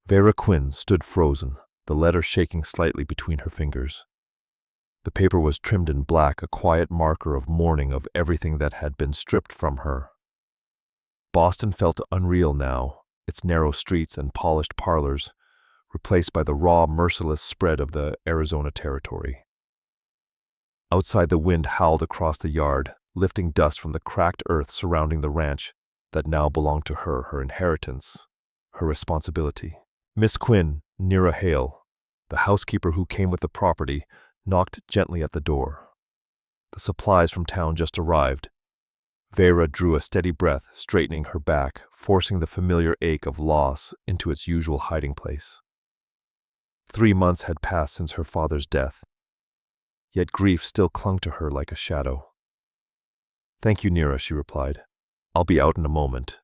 Veyra Quinn stood frozen, the letter shaking slightly between her fingers. The paper was trimmed in black, a quiet marker of mourning of everything that had been stripped from her. Boston felt unreal now, its narrow streets and polished parlors, replaced by the raw, merciless spread of the Arizona territory. Outside, the wind howled across the yard, lifting dust from the cracked earth surrounding the ranch that now belonged to her, her inheritance, her responsibility. Miss Quinn, Nira Hale, the housekeeper who came with the property, knocked gently at the door. The supplies from town just arrived. Veyra drew a steady breath, straightening her back, forcing the familiar ache of loss into its usual hiding place. 3 months had passed since her father's death, yet grief still clung to her like a shadow. "Thank you, Nira," she replied. "I'll be out in a moment."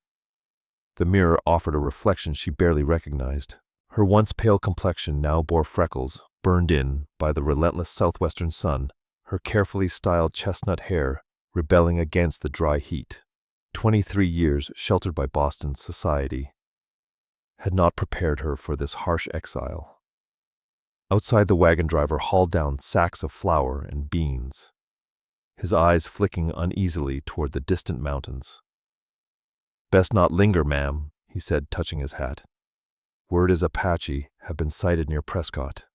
The mirror offered a reflection she barely recognized. Her once pale complexion now bore freckles, burned in by the relentless southwestern sun, her carefully styled chestnut hair rebelling against the dry heat. 23 years sheltered by Boston's society had not prepared her for this harsh exile. Outside, the wagon driver hauled down sacks of flour and beans, his eyes flicking uneasily toward the distant mountains. "Best not linger, ma'am," he said, touching his hat. "Word is Apache have been sighted near Prescott."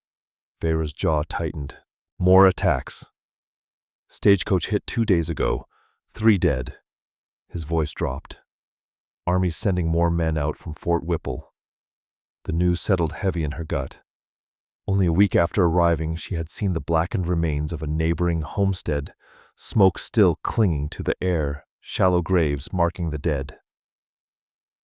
Veyra's jaw tightened. "More attacks. Stagecoach hit 2 days ago. 3 dead." His voice dropped. "Army's sending more men out from Fort Whipple." The news settled heavy in her gut. Only a week after arriving, she had seen the blackened remains of a neighboring homestead, smoke still clinging to the air, shallow graves marking the dead.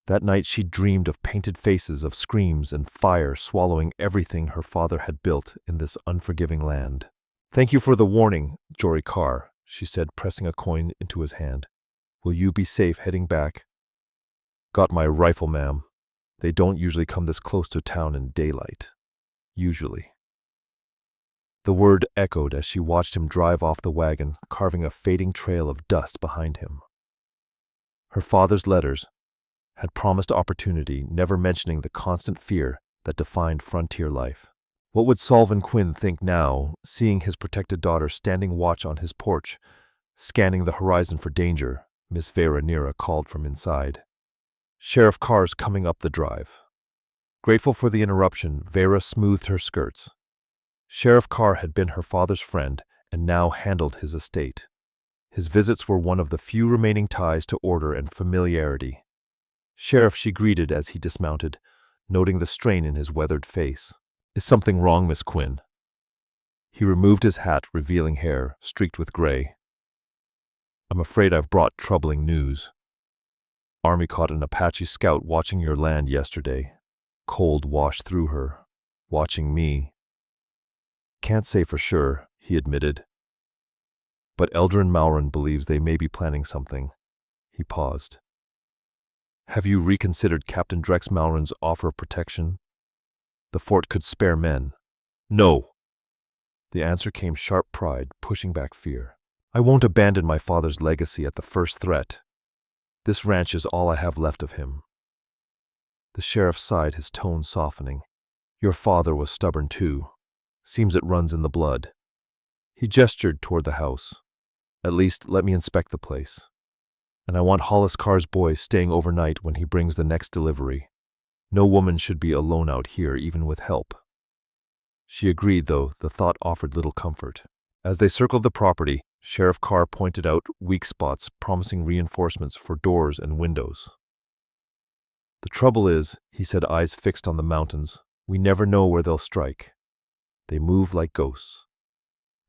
That night she dreamed of painted faces, of screams and fire swallowing everything her father had built in this unforgiving land. "Thank you for the warning, Jory Carr," she said, pressing a coin into his hand. "Will you be safe heading back?" "Got my rifle, ma'am. They don't usually come this close to town in daylight. Usually." The word echoed as she watched him drive off the wagon, carving a fading trail of dust behind him. Her father's letters had promised opportunity, never mentioning the constant fear that defined frontier life. What would Solvin Quinn think now, seeing his protected daughter standing watch on his porch, scanning the horizon for danger? Miss Veyra Nira called from inside. "Sheriff Carr's coming up the drive." Grateful for the interruption, Veyra smoothed her skirts. Sheriff Carr had been her father's friend and now handled his estate. His visits were one of the few remaining ties to order and familiarity. "Sheriff," she greeted as he dismounted, noting the strain in his weathered face. "Is something wrong, Miss Quinn?" He removed his hat, revealing hair streaked with gray. "I'm afraid I've brought troubling news. Army caught an Apache scout watching your land yesterday." Cold washed through her. "Watching me." "Can't say for sure," he admitted. "But Eldrin Malron believes they may be planning something." He paused. "Have you reconsidered Captain Drex Malron's offer of protection? The fort could spare men." "No." The answer came sharp pride, pushing back fear. "I won't abandon my father's legacy at the first threat. This ranch is all I have left of him." The sheriff sighed, his tone softening. "Your father was stubborn too. Seems it runs in the blood." He gestured toward the house. "At least let me inspect the place. And I want Hollis Carr's boy staying overnight when he brings the next delivery. No woman should be alone out here, even with help." She agreed, though the thought offered little comfort. As they circled the property, Sheriff Carr pointed out weak spots, promising reinforcements for doors and windows. "The trouble is," he said, eyes fixed on the mountains, "we never know where they'll strike. They move like ghosts."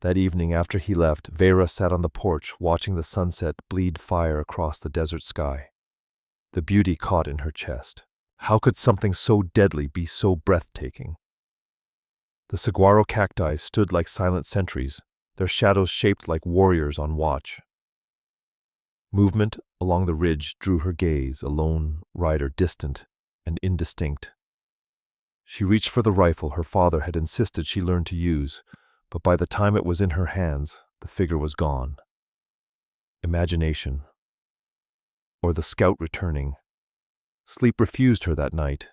That evening after he left, Veyra sat on the porch watching the sunset bleed fire across the desert sky. The beauty caught in her chest. How could something so deadly be so breathtaking? The saguaro cacti stood like silent sentries, their shadows shaped like warriors on watch. Movement along the ridge drew her gaze, a lone rider, distant and indistinct. She reached for the rifle her father had insisted she learn to use, but by the time it was in her hands, the figure was gone. Imagination. Or the scout returning. Sleep refused her that night.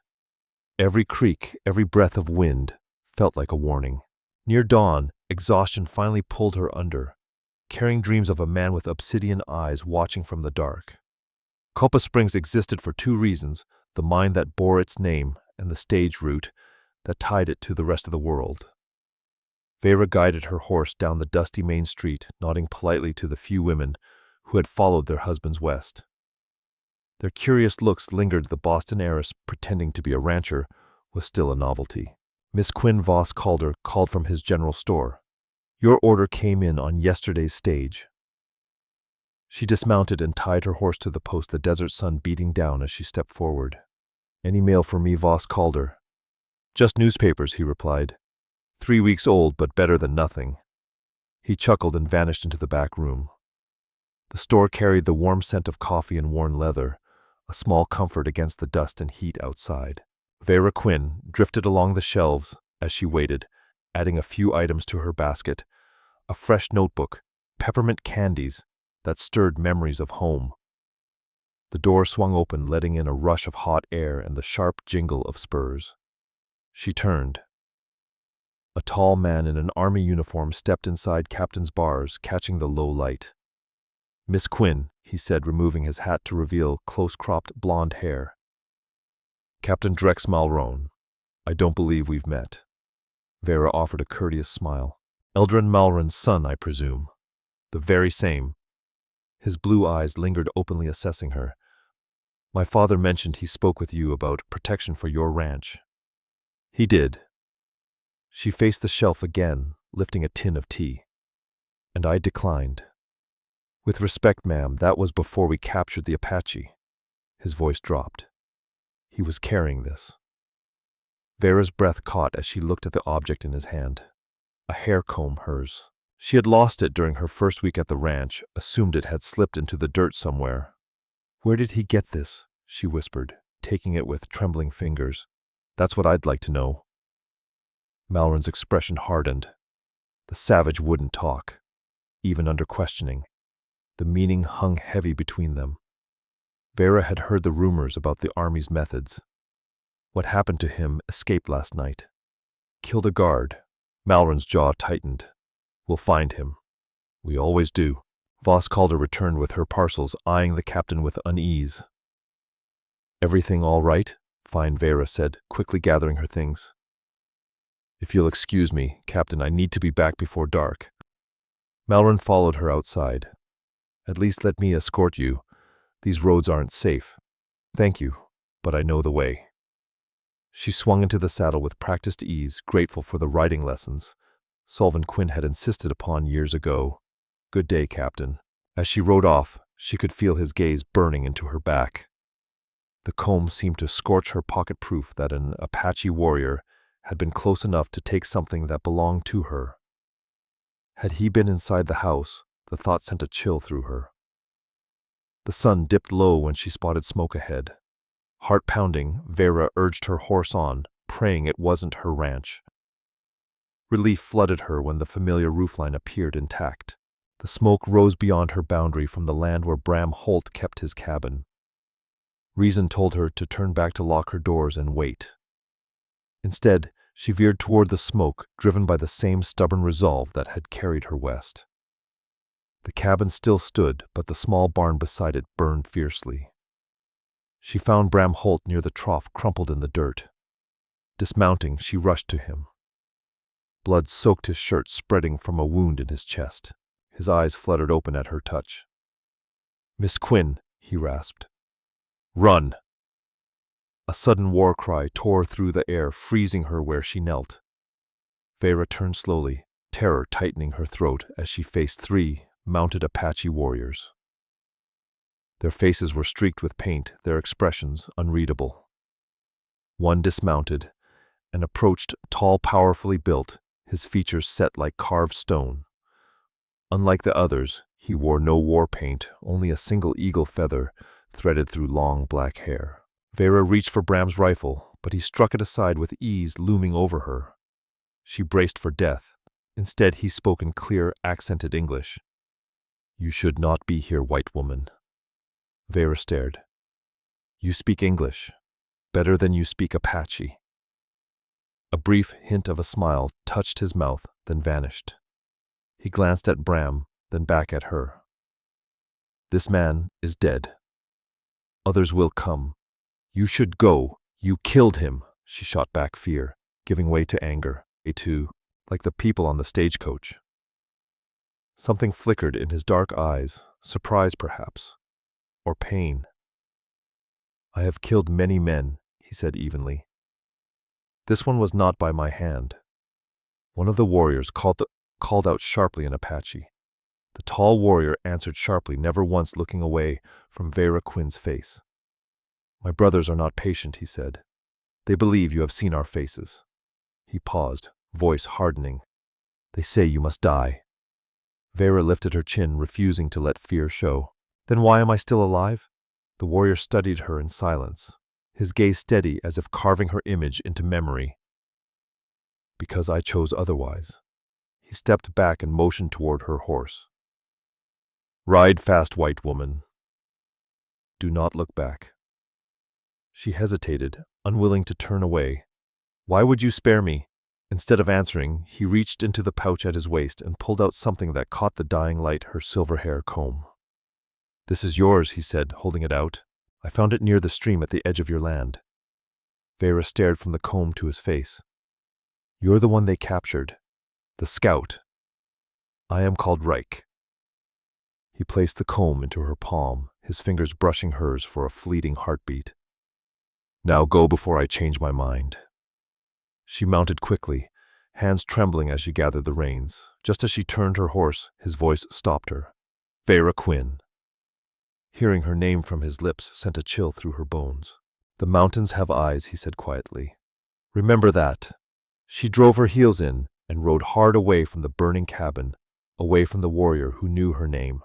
Every creak, every breath of wind felt like a warning. Near dawn, exhaustion finally pulled her under, carrying dreams of a man with obsidian eyes watching from the dark. Culpa Springs existed for two reasons: the mine that bore its name and the stage route that tied it to the rest of the world. Veyra guided her horse down the dusty main street, nodding politely to the few women who had followed their husbands west. Their curious looks lingered. The Boston heiress pretending to be a rancher was still a novelty. Miss Quinn Voss Calder called from his general store. "Your order came in on yesterday's stage." She dismounted and tied her horse to the post, the desert sun beating down as she stepped forward. "Any mail for me, Voss Calder?" "Just newspapers," he replied. 3 weeks old, but better than nothing." He chuckled and vanished into the back room. The store carried the warm scent of coffee and worn leather, a small comfort against the dust and heat outside. Veyra Quinn drifted along the shelves as she waited, adding a few items to her basket: a fresh notebook, peppermint candies that stirred memories of home. The door swung open, letting in a rush of hot air and the sharp jingle of spurs. She turned. A tall man in an army uniform stepped inside Captain's bars, catching the low light. "Miss Quinn," he said, removing his hat to reveal close-cropped blonde hair. "Captain Drex Malron. I don't believe we've met." Veyra offered a courteous smile. "Eldrin Malron's son, I presume." "The very same." His blue eyes lingered, openly assessing her. "My father mentioned he spoke with you about protection for your ranch." "He did." She faced the shelf again, lifting a tin of tea. "And I declined." "With respect, ma'am, that was before we captured the Apache." His voice dropped. He was carrying this. Veyra's breath caught as she looked at the object in his hand. A hair comb, hers. She had lost it during her first week at the ranch, assumed it had slipped into the dirt somewhere. "Where did he get this?" she whispered, taking it with trembling fingers. "That's what I'd like to know." Malron's expression hardened. The savage wouldn't talk, even under questioning. The meaning hung heavy between them. Veyra had heard the rumors about the army's methods. What happened to him escaped last night. "Killed a guard." Malron's jaw tightened. "We'll find him." "We always do." Voss Calder returned with her parcels, eyeing the captain with unease. "Everything all right?" Fine, Veyra said, quickly gathering her things. "If you'll excuse me, Captain, I need to be back before dark." Malron followed her outside. "At least let me escort you. These roads aren't safe." "Thank you, but I know the way." She swung into the saddle with practiced ease, grateful for the riding lessons Solvin Quinn had insisted upon years ago. "Good day, Captain." As she rode off, she could feel his gaze burning into her back. The comb seemed to scorch her, pocket proof that an Apache warrior had been close enough to take something that belonged to her. Had he been inside the house, the thought sent a chill through her. The sun dipped low when she spotted smoke ahead. Heart pounding, Veyra urged her horse on, praying it wasn't her ranch. Relief flooded her when the familiar roofline appeared intact. The smoke rose beyond her boundary from the land where Bram Holt kept his cabin. Reason told her to turn back to lock her doors and wait. Instead, she veered toward the smoke, driven by the same stubborn resolve that had carried her west. The cabin still stood, but the small barn beside it burned fiercely. She found Bram Holt near the trough, crumpled in the dirt. Dismounting, she rushed to him. Blood soaked his shirt, spreading from a wound in his chest. His eyes fluttered open at her touch. "Miss Quinn," he rasped. "Run!" A sudden war cry tore through the air, freezing her where she knelt. Veyra turned slowly, terror tightening her throat as she faced 3 mounted Apache warriors. Their faces were streaked with paint, their expressions unreadable. One dismounted and approached, tall, powerfully built, his features set like carved stone. Unlike the others, he wore no war paint, only a single eagle feather threaded through long black hair. Veyra reached for Bram's rifle, but he struck it aside with ease, looming over her. She braced for death. Instead, he spoke in clear, accented English. "You should not be here, white woman." Veyra stared. "You speak English. Better than you speak Apache." A brief hint of a smile touched his mouth, then vanished. He glanced at Bram, then back at her. This man is dead. Others will come. You should go. You killed him, she shot back, fear giving way to anger, like the people on the stagecoach. Something flickered in his dark eyes, surprise perhaps, or pain. I have killed many men, he said evenly. This one was not by my hand. One of the warriors called out sharply in Apache. The tall warrior answered sharply, never once looking away from Veyra Quinn's face. My brothers are not patient, he said. They believe you have seen our faces. He paused, voice hardening. They say you must die. Veyra lifted her chin, refusing to let fear show. Then why am I still alive? The warrior studied her in silence, his gaze steady as if carving her image into memory. Because I chose otherwise. He stepped back and motioned toward her horse. Ride fast, white woman. Do not look back. She hesitated, unwilling to turn away. Why would you spare me? Instead of answering, he reached into the pouch at his waist and pulled out something that caught the dying light, her silver hair comb. This is yours, he said, holding it out. I found it near the stream at the edge of your land. Veyra stared from the comb to his face. You're the one they captured. The scout. I am called Raik. He placed the comb into her palm, his fingers brushing hers for a fleeting heartbeat. Now go before I change my mind. She mounted quickly, hands trembling as she gathered the reins. Just as she turned her horse, his voice stopped her. Veyra Quinn. Hearing her name from his lips sent a chill through her bones. The mountains have eyes, he said quietly. Remember that. She drove her heels in and rode hard away from the burning cabin, away from the warrior who knew her name.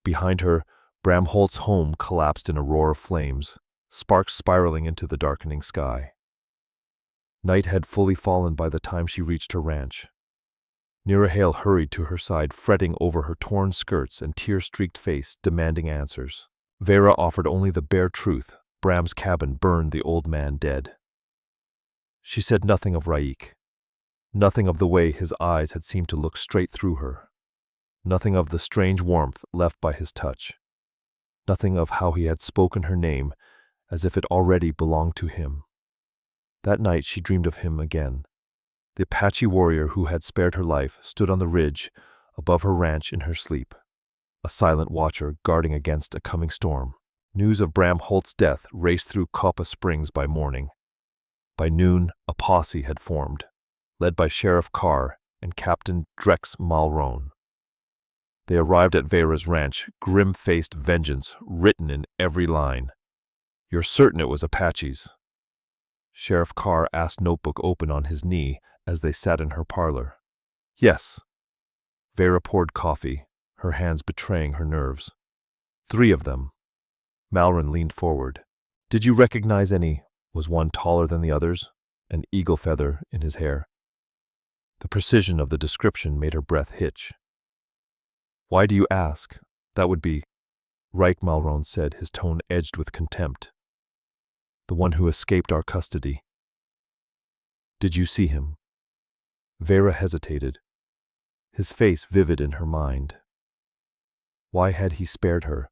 Behind her, Bram Holt's home collapsed in a roar of flames, sparks spiraling into the darkening sky. Night had fully fallen by the time she reached her ranch. Nirahale hurried to her side, fretting over her torn skirts and tear-streaked face, demanding answers. Veyra offered only the bare truth. Bram's cabin burned, the old man dead. She said nothing of Raik, nothing of the way his eyes had seemed to look straight through her, nothing of the strange warmth left by his touch, nothing of how he had spoken her name as if it already belonged to him. That night she dreamed of him again. The Apache warrior who had spared her life stood on the ridge above her ranch in her sleep, a silent watcher guarding against a coming storm. News of Bram Holt's death raced through Coppa Springs by morning. By noon, a posse had formed, led by Sheriff Carr and Captain Drex Malron. They arrived at Veyra's ranch, grim-faced vengeance written in every line. You're certain it was Apaches? Sheriff Carr asked, notebook open on his knee as they sat in her parlor. Yes. Veyra poured coffee, her hands betraying her nerves. 3 of them. Malron leaned forward. Did you recognize any? Was one taller than the others? An eagle feather in his hair. The precision of the description made her breath hitch. Why do you ask? That would be, Raik, Malron said, his tone edged with contempt. The one who escaped our custody. Did you see him? Veyra hesitated, his face vivid in her mind. Why had he spared her?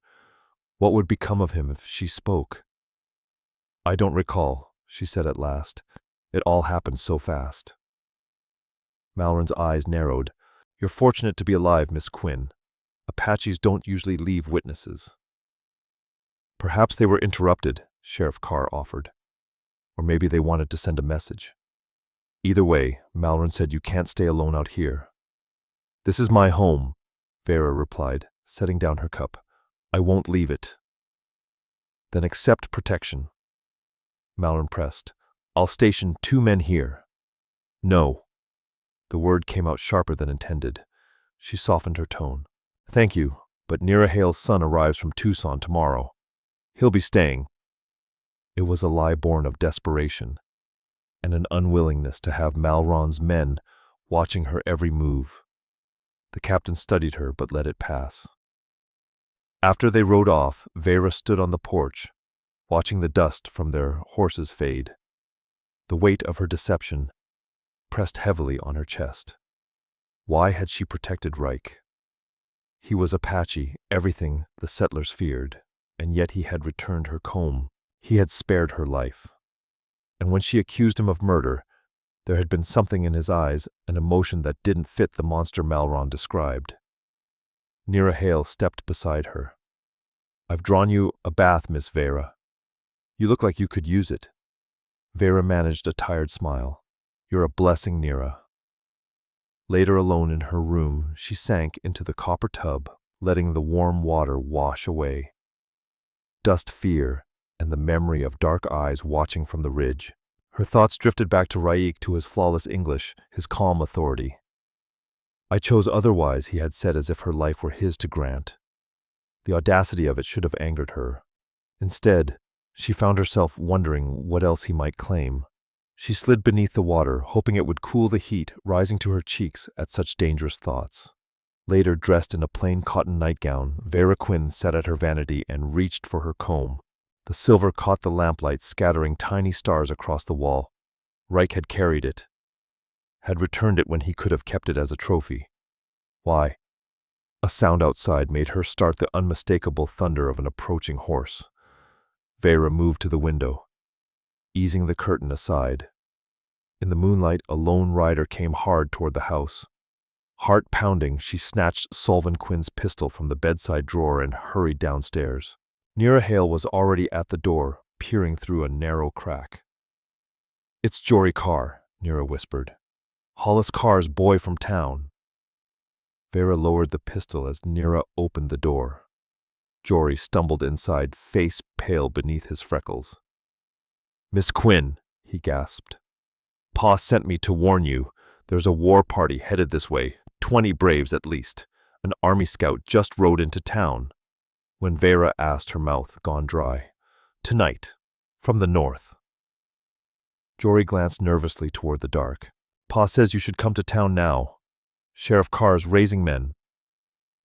What would become of him if she spoke? I don't recall, she said at last. It all happened so fast. Malron's eyes narrowed. You're fortunate to be alive, Miss Quinn. Apaches don't usually leave witnesses. Perhaps they were interrupted, Sheriff Carr offered. Or maybe they wanted to send a message. Either way, Malron said you can't stay alone out here. This is my home, Veyra replied, setting down her cup. I won't leave it. Then accept protection. Malron pressed. I'll station 2 men here. No. The word came out sharper than intended. She softened her tone. Thank you, but Nirahale's son arrives from Tucson tomorrow. He'll be staying. It was a lie born of desperation, and an unwillingness to have Malron's men watching her every move. The captain studied her but let it pass. After they rode off, Veyra stood on the porch, watching the dust from their horses fade. The weight of her deception, pressed heavily on her chest. Why had she protected Raik? He was Apache, everything the settlers feared, and yet he had returned her comb. He had spared her life. And when she accused him of murder, there had been something in his eyes, an emotion that didn't fit the monster Malron described. Nira Hale stepped beside her. "I've drawn you a bath, Miss Veyra. You look like you could use it." Veyra managed a tired smile. "You're a blessing, Nira." Later alone in her room, she sank into the copper tub, letting the warm water wash away dust, fear, and the memory of dark eyes watching from the ridge. Her thoughts drifted back to Raik, to his flawless English, his calm authority. "I chose otherwise," he had said, as if her life were his to grant. The audacity of it should have angered her. Instead, she found herself wondering what else he might claim. She slid beneath the water, hoping it would cool the heat rising to her cheeks at such dangerous thoughts. Later, dressed in a plain cotton nightgown, Veyra Quinn sat at her vanity and reached for her comb. The silver caught the lamplight, scattering tiny stars across the wall. Raik had carried it, had returned it when he could have kept it as a trophy. Why? A sound outside made her start, the unmistakable thunder of an approaching horse. Veyra moved to the window, easing the curtain aside. In the moonlight, a lone rider came hard toward the house. Heart pounding, she snatched Solvin Quinn's pistol from the bedside drawer and hurried downstairs. Nira Hale was already at the door, peering through a narrow crack. "It's Jory Carr," Nira whispered. "Hollis Carr's boy from town." Veyra lowered the pistol as Nira opened the door. Jory stumbled inside, face pale beneath his freckles. "Miss Quinn," he gasped. "Pa sent me to warn you. There's a war party headed this way, 20 braves at least. An army scout just rode into town." When Veyra asked, her mouth gone dry. "Tonight, from the north." Jory glanced nervously toward the dark. "Pa says you should come to town now. Sheriff Carr's raising men."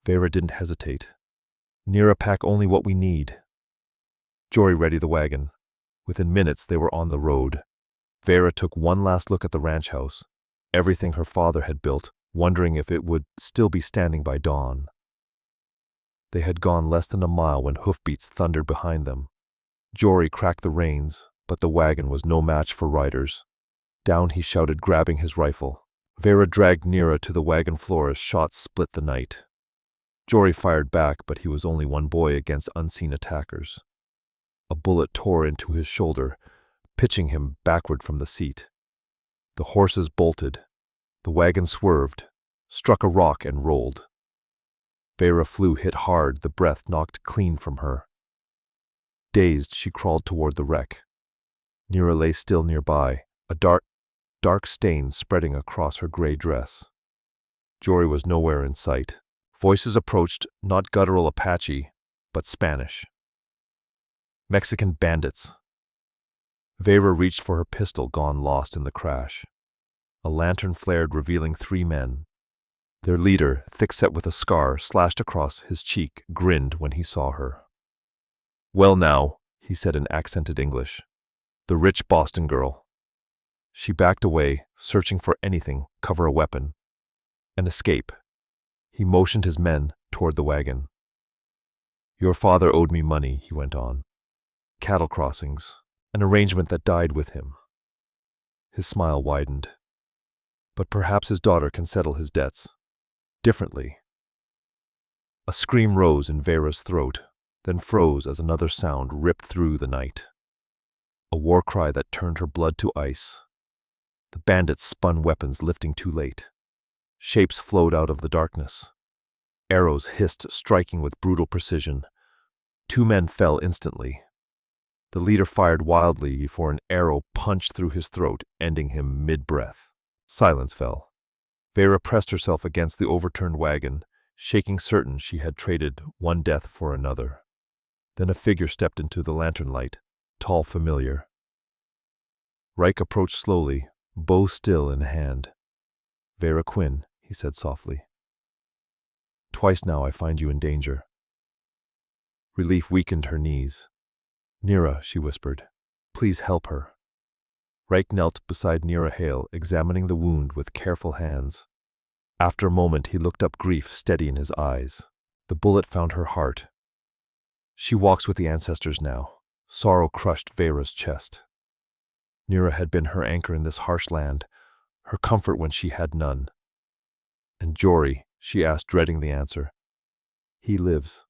Veyra didn't hesitate. "Nira, pack only what we need." Jory readied the wagon. Within minutes they were on the road. Veyra took one last look at the ranch house, everything her father had built, wondering if it would still be standing by dawn. They had gone less than a mile when hoofbeats thundered behind them. Jory cracked the reins, but the wagon was no match for riders. Down he shouted, grabbing his rifle. Veyra dragged Nira to the wagon floor as shots split the night. Jory fired back, but he was only one boy against unseen attackers. A bullet tore into his shoulder, pitching him backward from the seat. The horses bolted. The wagon swerved, struck a rock, and rolled. Veyra flew, hit hard, the breath knocked clean from her. Dazed, she crawled toward the wreck. Nira lay still nearby, a dark stain spreading across her gray dress. Jory was nowhere in sight. Voices approached, not guttural Apache, but Spanish. "Mexican bandits." Veyra reached for her pistol, gone lost in the crash. A lantern flared, revealing 3 men. Their leader, thick-set with a scar slashed across his cheek, grinned when he saw her. "Well now," he said in accented English. "The rich Boston girl." She backed away, searching for anything, cover, a weapon. An escape. He motioned his men toward the wagon. "Your father owed me money," he went on. "Cattle crossings, an arrangement that died with him." His smile widened. "But perhaps his daughter can settle his debts. Differently." A scream rose in Veyra's throat, then froze as another sound ripped through the night. A war cry that turned her blood to ice. The bandits spun weapons, lifting too late. Shapes flowed out of the darkness. Arrows hissed, striking with brutal precision. 2 men fell instantly. The leader fired wildly before an arrow punched through his throat, ending him mid-breath. Silence fell. Veyra pressed herself against the overturned wagon, shaking, certain she had traded one death for another. Then a figure stepped into the lantern light, tall, familiar. Raik approached slowly, bow still in hand. "Veyra Quinn," he said softly. "Twice now I find you in danger." Relief weakened her knees. "Nira," she whispered, "please help her." Raik knelt beside Nira Hale, examining the wound with careful hands. After a moment, he looked up, grief steady in his eyes. The bullet found her heart. She walks with the ancestors now. Sorrow crushed Veyra's chest. Nira had been her anchor in this harsh land, her comfort when she had none. And Jory, she asked, dreading the answer. He lives.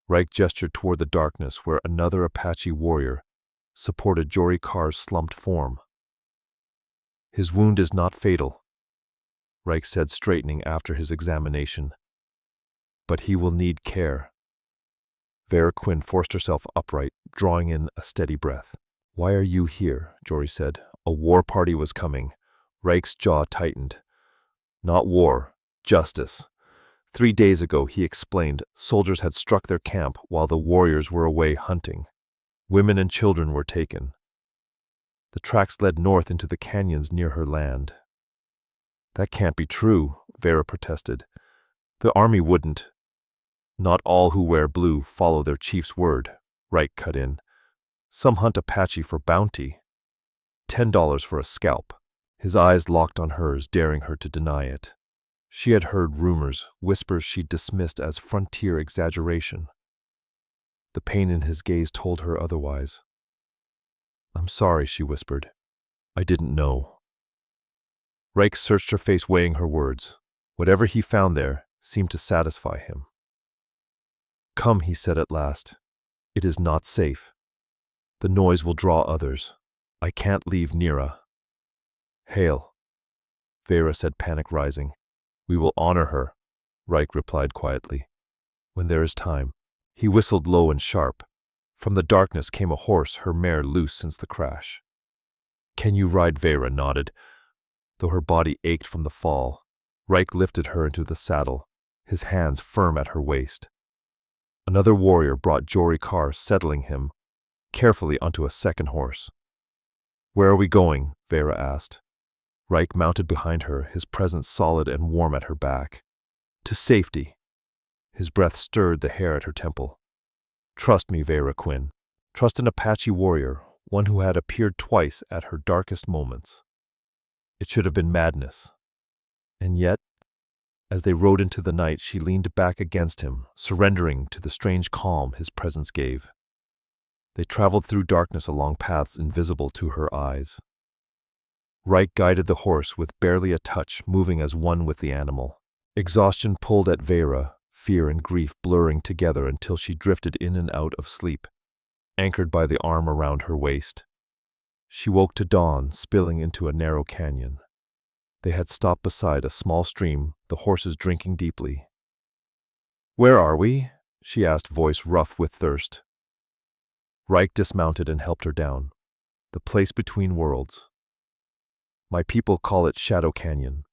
Raik gestured toward the darkness where another Apache warrior supported Jory Carr's slumped form. His wound is not fatal, Raik said, straightening after his examination. But he will need care. Veyra Quinn forced herself upright, drawing in a steady breath. Why are you here? Jory said. A war party was coming. Raik's jaw tightened. Not war, justice. 3 days ago, he explained, soldiers had struck their camp while the warriors were away hunting. Women and children were taken. The tracks led north into the canyons near her land. That can't be true, Veyra protested. The army wouldn't. Not all who wear blue follow their chief's word, Raik cut in. Some hunt Apache for bounty. $10 for a scalp. His eyes locked on hers, daring her to deny it. She had heard rumors, whispers she dismissed as frontier exaggeration. The pain in his gaze told her otherwise. I'm sorry, she whispered. I didn't know. Raik searched her face, weighing her words. Whatever he found there seemed to satisfy him. Come, he said at last. It is not safe. The noise will draw others. I can't leave Nira. Hale, Veyra said, panic rising. We will honor her, Raik replied quietly. When there is time. He whistled low and sharp. From the darkness came a horse, her mare loose since the crash. Can you ride? Veyra nodded, though her body ached from the fall. Raik lifted her into the saddle, his hands firm at her waist. Another warrior brought Jory Carr, settling him carefully onto a second horse. Where are we going? Veyra asked. Raik mounted behind her, his presence solid and warm at her back. To safety. His breath stirred the hair at her temple. Trust me, Veyra Quinn. Trust an Apache warrior, one who had appeared twice at her darkest moments. It should have been madness. And yet, as they rode into the night, she leaned back against him, surrendering to the strange calm his presence gave. They traveled through darkness along paths invisible to her eyes. Raik guided the horse with barely a touch, moving as one with the animal. Exhaustion pulled at Veyra, fear and grief blurring together until she drifted in and out of sleep, anchored by the arm around her waist. She woke to dawn, spilling into a narrow canyon. They had stopped beside a small stream, the horses drinking deeply. Where are we? She asked, voice rough with thirst. Raik dismounted and helped her down. The place between worlds. My people call it Shadow Canyon.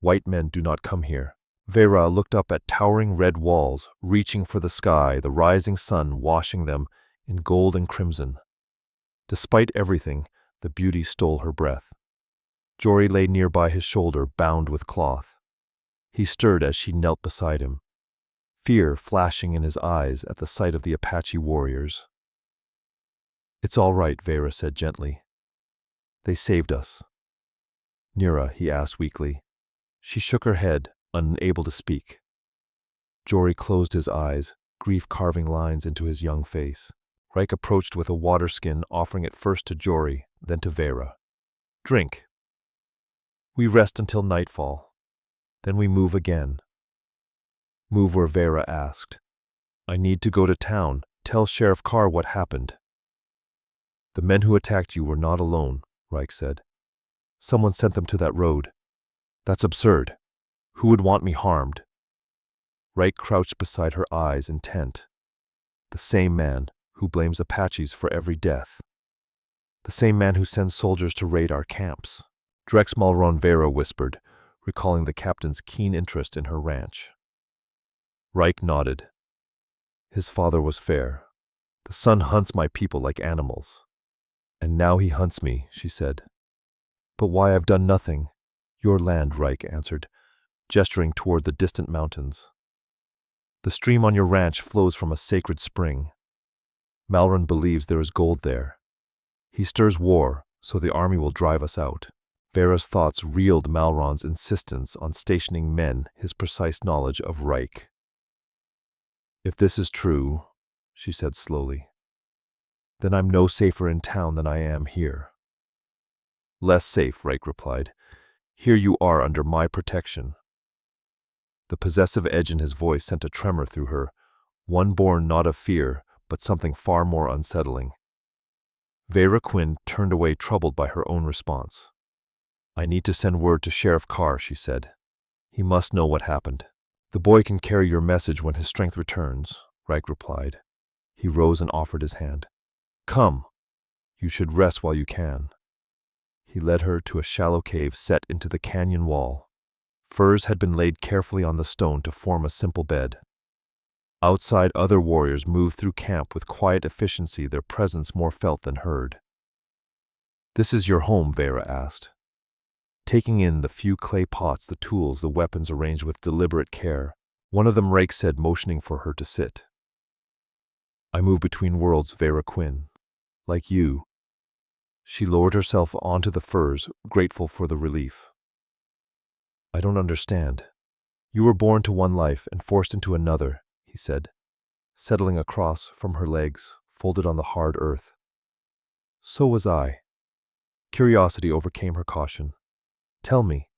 White men do not come here. Veyra looked up at towering red walls, reaching for the sky, the rising sun washing them in gold and crimson. Despite everything, the beauty stole her breath. Jory lay nearby his shoulder, bound with cloth. He stirred as she knelt beside him, fear flashing in his eyes at the sight of the Apache warriors. It's all right, Veyra said gently. They saved us. Nira, he asked weakly. She shook her head, unable to speak. Jory closed his eyes, grief carving lines into his young face. Raik approached with a water skin, offering it first to Jory, then to Veyra. Drink. We rest until nightfall. Then we move again. Move where? Veyra asked. I need to go to town. Tell Sheriff Carr what happened. The men who attacked you were not alone, Raik said. Someone sent them to that road. That's absurd. Who would want me harmed? Raik crouched beside her, eyes intent. The same man who blames Apaches for every death. The same man who sends soldiers to raid our camps. Drex Malron, Veyra whispered, recalling the captain's keen interest in her ranch. Raik nodded. His father was fair. The sun hunts my people like animals. And now he hunts me, she said. But why? I've done nothing. Your land, Raik answered, gesturing toward the distant mountains. The stream on your ranch flows from a sacred spring. Malron believes there is gold there. He stirs war, So the army will drive us out. Veyra's thoughts reeled Malron's insistence on stationing men, his precise knowledge of Raik. If this is true, she said slowly, then I'm no safer in town than I am here. Less safe, Raik replied. Here you are under my protection. The possessive edge in his voice sent a tremor through her, one born not of fear, but something far more unsettling. Veyra Quinn turned away, troubled by her own response. I need to send word to Sheriff Carr, she said. He must know what happened. The boy can carry your message when his strength returns, Raik replied. He rose and offered his hand. Come. You should rest while you can. He led her to a shallow cave set into the canyon wall. Furs had been laid carefully on the stone to form a simple bed. Outside, other warriors moved through camp with quiet efficiency, their presence more felt than heard. This is your home, Veyra asked, taking in the few clay pots, the tools, the weapons arranged with deliberate care. One of them, Raik said, motioning for her to sit. I move between worlds, Veyra Quinn. Like you. She lowered herself onto the furs, grateful for the relief. I don't understand. You were born to one life and forced into another, he said, settling across from her legs, folded on the hard earth. So was I. Curiosity overcame her caution. Tell me.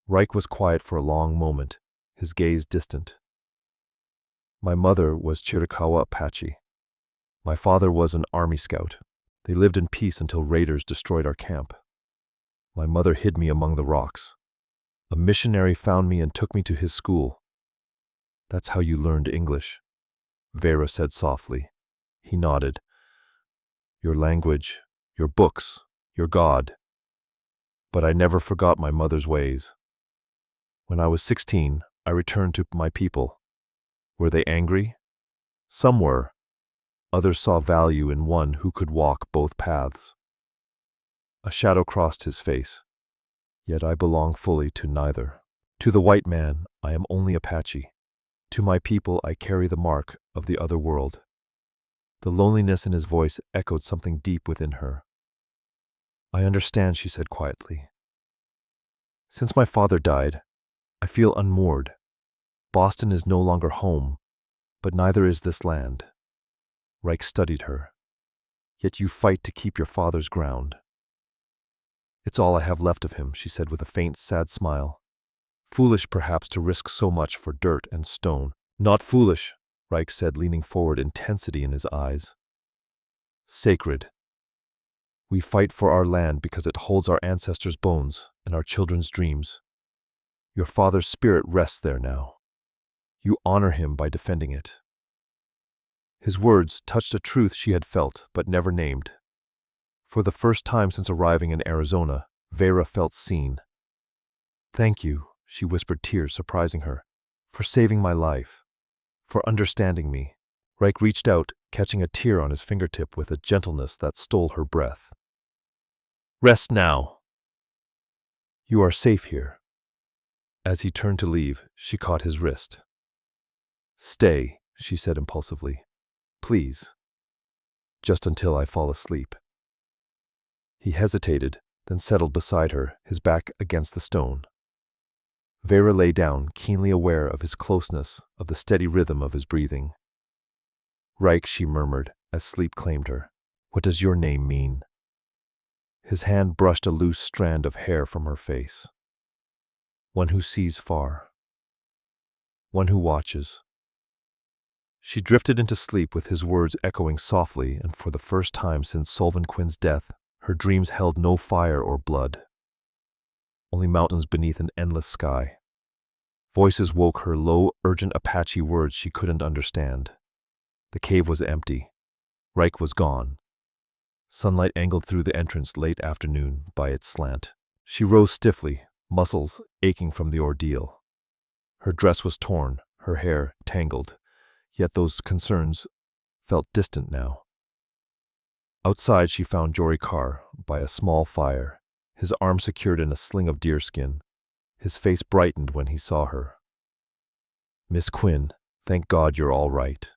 Raik was quiet for a long moment, his gaze distant. My mother was Chiricahua Apache. My father was an army scout. They lived in peace until raiders destroyed our camp. My mother hid me among the rocks. A missionary found me and took me to his school. That's how you learned English, Veyra said softly. He nodded. Your language, your books, your God. But I never forgot my mother's ways. When I was 16, I returned to my people. Were they angry? Some were. Others saw value in one who could walk both paths. A shadow crossed his face. Yet I belong fully to neither. To the white man, I am only Apache. To my people, I carry the mark of the other world. The loneliness in his voice echoed something deep within her. I understand, she said quietly. Since my father died, I feel unmoored. Boston is no longer home, but neither is this land. Raik studied her. Yet you fight to keep your father's ground. It's all I have left of him, she said with a faint, sad smile. Foolish, perhaps, to risk so much for dirt and stone. Not foolish, Raik said, leaning forward, intensity in his eyes. Sacred. We fight for our land because it holds our ancestors' bones and our children's dreams. Your father's spirit rests there now. You honor him by defending it. His words touched a truth she had felt but never named. For the first time since arriving in Arizona, Veyra felt seen. Thank you, she whispered, tears surprising her, for saving my life, for understanding me. Raik reached out, catching a tear on his fingertip with a gentleness that stole her breath. Rest now. You are safe here. As he turned to leave, she caught his wrist. Stay, she said impulsively. Please. Just until I fall asleep. He hesitated, then settled beside her, his back against the stone. Veyra lay down, keenly aware of his closeness, of the steady rhythm of his breathing. Raik, she murmured, as sleep claimed her. What does your name mean? His hand brushed a loose strand of hair from her face. One who sees far. One who watches. She drifted into sleep with his words echoing softly, and for the first time since Solvin Quinn's death, her dreams held no fire or blood. Only mountains beneath an endless sky. Voices woke her, low, urgent Apache words she couldn't understand. The cave was empty. Raik was gone. Sunlight angled through the entrance late afternoon by its slant. She rose stiffly, muscles aching from the ordeal. Her dress was torn, her hair tangled, yet those concerns felt distant now. Outside she found Jory Carr by a small fire, his arm secured in a sling of deerskin. His face brightened when he saw her. Miss Quinn, thank God you're all right.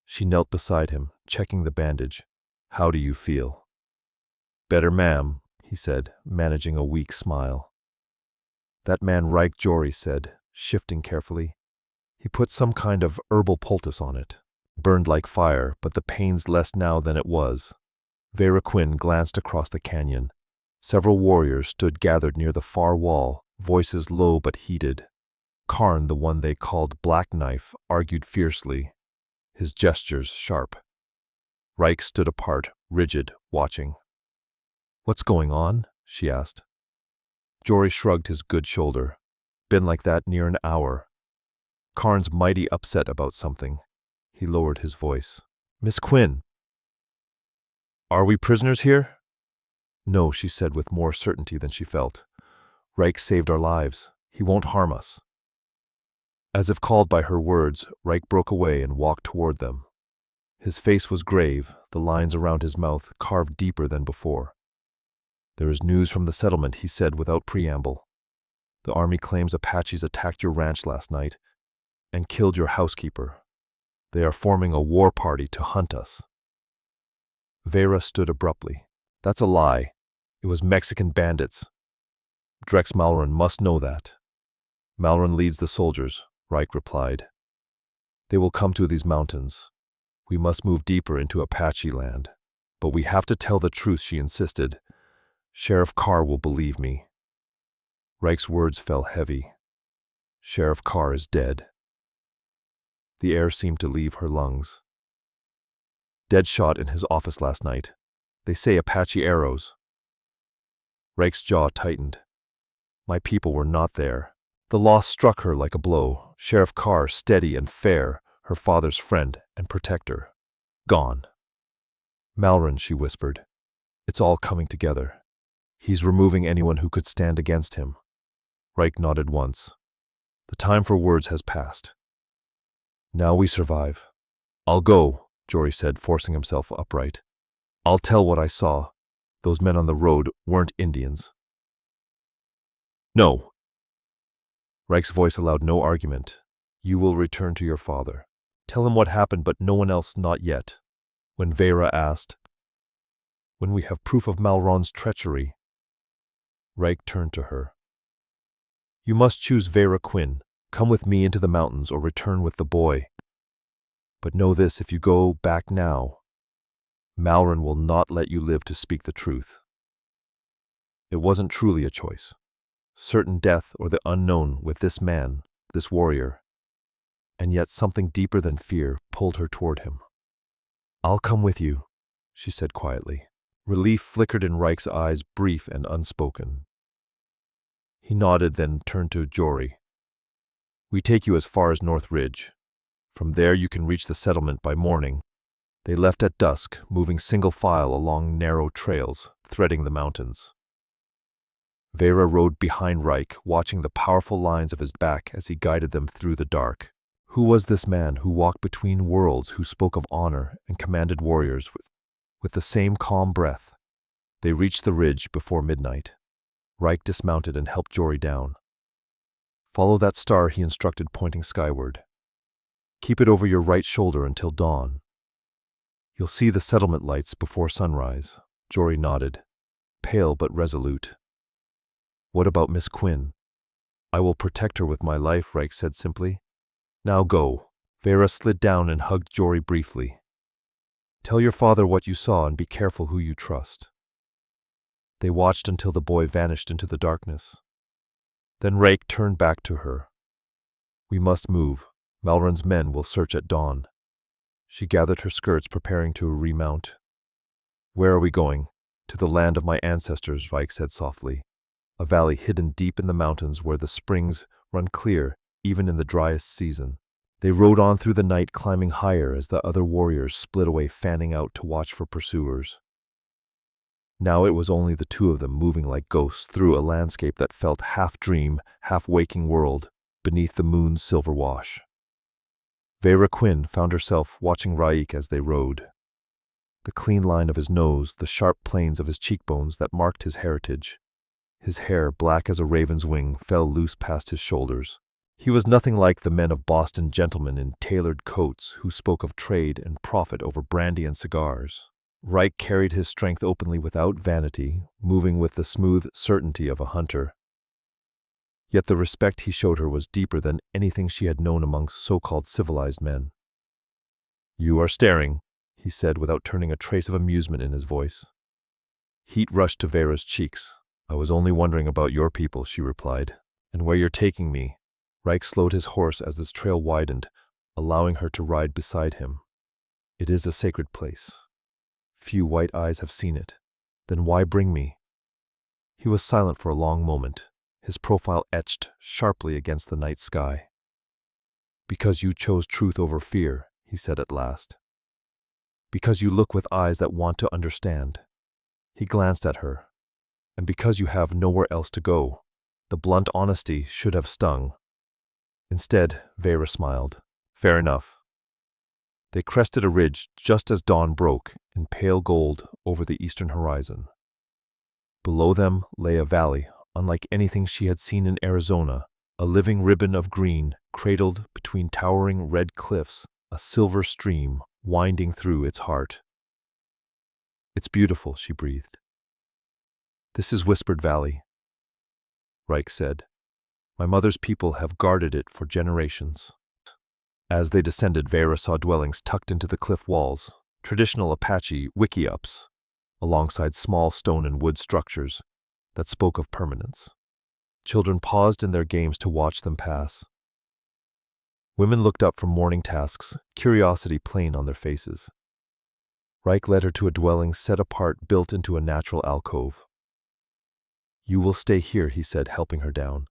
She knelt beside him, checking the bandage. How do you feel? Better, ma'am, he said, managing a weak smile. That man Raik, Jory said, shifting carefully. He put some kind of herbal poultice on it. Burned like fire, but the pain's less now than it was. Veyra Quinn glanced across the canyon. Several warriors stood gathered near the far wall, voices low but heated. Karn, the one they called Black Knife, argued fiercely, his gestures sharp. Raik stood apart, rigid, watching. "What's going on?" she asked. Jory shrugged his good shoulder. "Been like that near an hour." Karn's mighty upset about something. He lowered his voice. "Miss Quinn." "Are we prisoners here?" "No," she said with more certainty than she felt. "Raik saved our lives. He won't harm us." As if called by her words, Raik broke away and walked toward them. His face was grave, the lines around his mouth carved deeper than before. "There is news from the settlement," he said without preamble. "The army claims Apaches attacked your ranch last night and killed your housekeeper. They are forming a war party to hunt us." Veyra stood abruptly. "That's a lie. It was Mexican bandits. Drex Malron must know that." "Malron leads the soldiers," Raik replied. "They will come to these mountains. We must move deeper into Apache land. But we have to tell the truth," she insisted. "Sheriff Carr will believe me." Raik's words fell heavy. "Sheriff Carr is dead." The air seemed to leave her lungs. "Dead shot in his office last night. They say Apache arrows." Raik's jaw tightened. "My people were not there." The loss struck her like a blow. Sheriff Carr, steady and fair, her father's friend and protector. Gone. "Malron," she whispered. "It's all coming together. He's removing anyone who could stand against him." Raik nodded once. "The time for words has passed. Now we survive." "I'll go," Jory said, forcing himself upright. "I'll tell what I saw. Those men on the road weren't Indians." "No." Raik's voice allowed no argument. "You will return to your father. Tell him what happened, but no one else, not yet." When Veyra asked, "When we have proof of Malron's treachery?" Raik turned to her. "You must choose Veyra Quinn. Come with me into the mountains or return with the boy. But know this, if you go back now, Malron will not let you live to speak the truth." It wasn't truly a choice. Certain death or the unknown with this man, this warrior. And yet something deeper than fear pulled her toward him. "I'll come with you," she said quietly. Relief flickered in Raik's eyes, brief and unspoken. He nodded, then turned to Jory. "We take you as far as North Ridge. From there you can reach the settlement by morning." They left at dusk, moving single file along narrow trails, threading the mountains. Veyra rode behind Raik, watching the powerful lines of his back as he guided them through the dark. Who was this man who walked between worlds, who spoke of honor and commanded warriors with the same calm breath? They reached the ridge before midnight. Raik dismounted and helped Jory down. "Follow that star," he instructed, pointing skyward. "Keep it over your right shoulder until dawn. You'll see the settlement lights before sunrise." Jory nodded, pale but resolute. "What about Miss Quinn?" "I will protect her with my life," Raik said simply. "Now go." Veyra slid down and hugged Jory briefly. "Tell your father what you saw and be careful who you trust." They watched until the boy vanished into the darkness. Then Raik turned back to her. "We must move. Malron's men will search at dawn." She gathered her skirts, preparing to remount. "Where are we going?" "To the land of my ancestors," Raik said softly. "A valley hidden deep in the mountains where the springs run clear even in the driest season." They rode on through the night, climbing higher as the other warriors split away, fanning out to watch for pursuers. Now it was only the two of them, moving like ghosts through a landscape that felt half dream, half waking world, beneath the moon's silver wash. Veyra Quinn found herself watching Raik as they rode. The clean line of his nose, the sharp planes of his cheekbones that marked his heritage. His hair, black as a raven's wing, fell loose past his shoulders. He was nothing like the men of Boston, gentlemen in tailored coats who spoke of trade and profit over brandy and cigars. Raik carried his strength openly without vanity, moving with the smooth certainty of a hunter. Yet the respect he showed her was deeper than anything she had known among so-called civilized men. "You are staring," he said without turning a trace of amusement in his voice. Heat rushed to Veyra's cheeks. "I was only wondering about your people," she replied. "And where you're taking me." Raik slowed his horse as this trail widened, allowing her to ride beside him. "It is a sacred place. Few white eyes have seen it. Then why bring me?" He was silent for a long moment, his profile etched sharply against the night sky. "Because you chose truth over fear," he said at last. "Because you look with eyes that want to understand." He glanced at her. "And because you have nowhere else to go." The blunt honesty should have stung. Instead, Veyra smiled. "Fair enough." They crested a ridge just as dawn broke in pale gold over the eastern horizon. Below them lay a valley unlike anything she had seen in Arizona, a living ribbon of green cradled between towering red cliffs, a silver stream winding through its heart. "It's beautiful," she breathed. "This is Whispered Valley," Raik said. "My mother's people have guarded it for generations." As they descended, Veyra saw dwellings tucked into the cliff walls, traditional Apache wickiups, alongside small stone and wood structures that spoke of permanence. Children paused in their games to watch them pass. Women looked up from morning tasks, curiosity plain on their faces. Raik led her to a dwelling set apart built into a natural alcove. "You will stay here," he said, helping her down.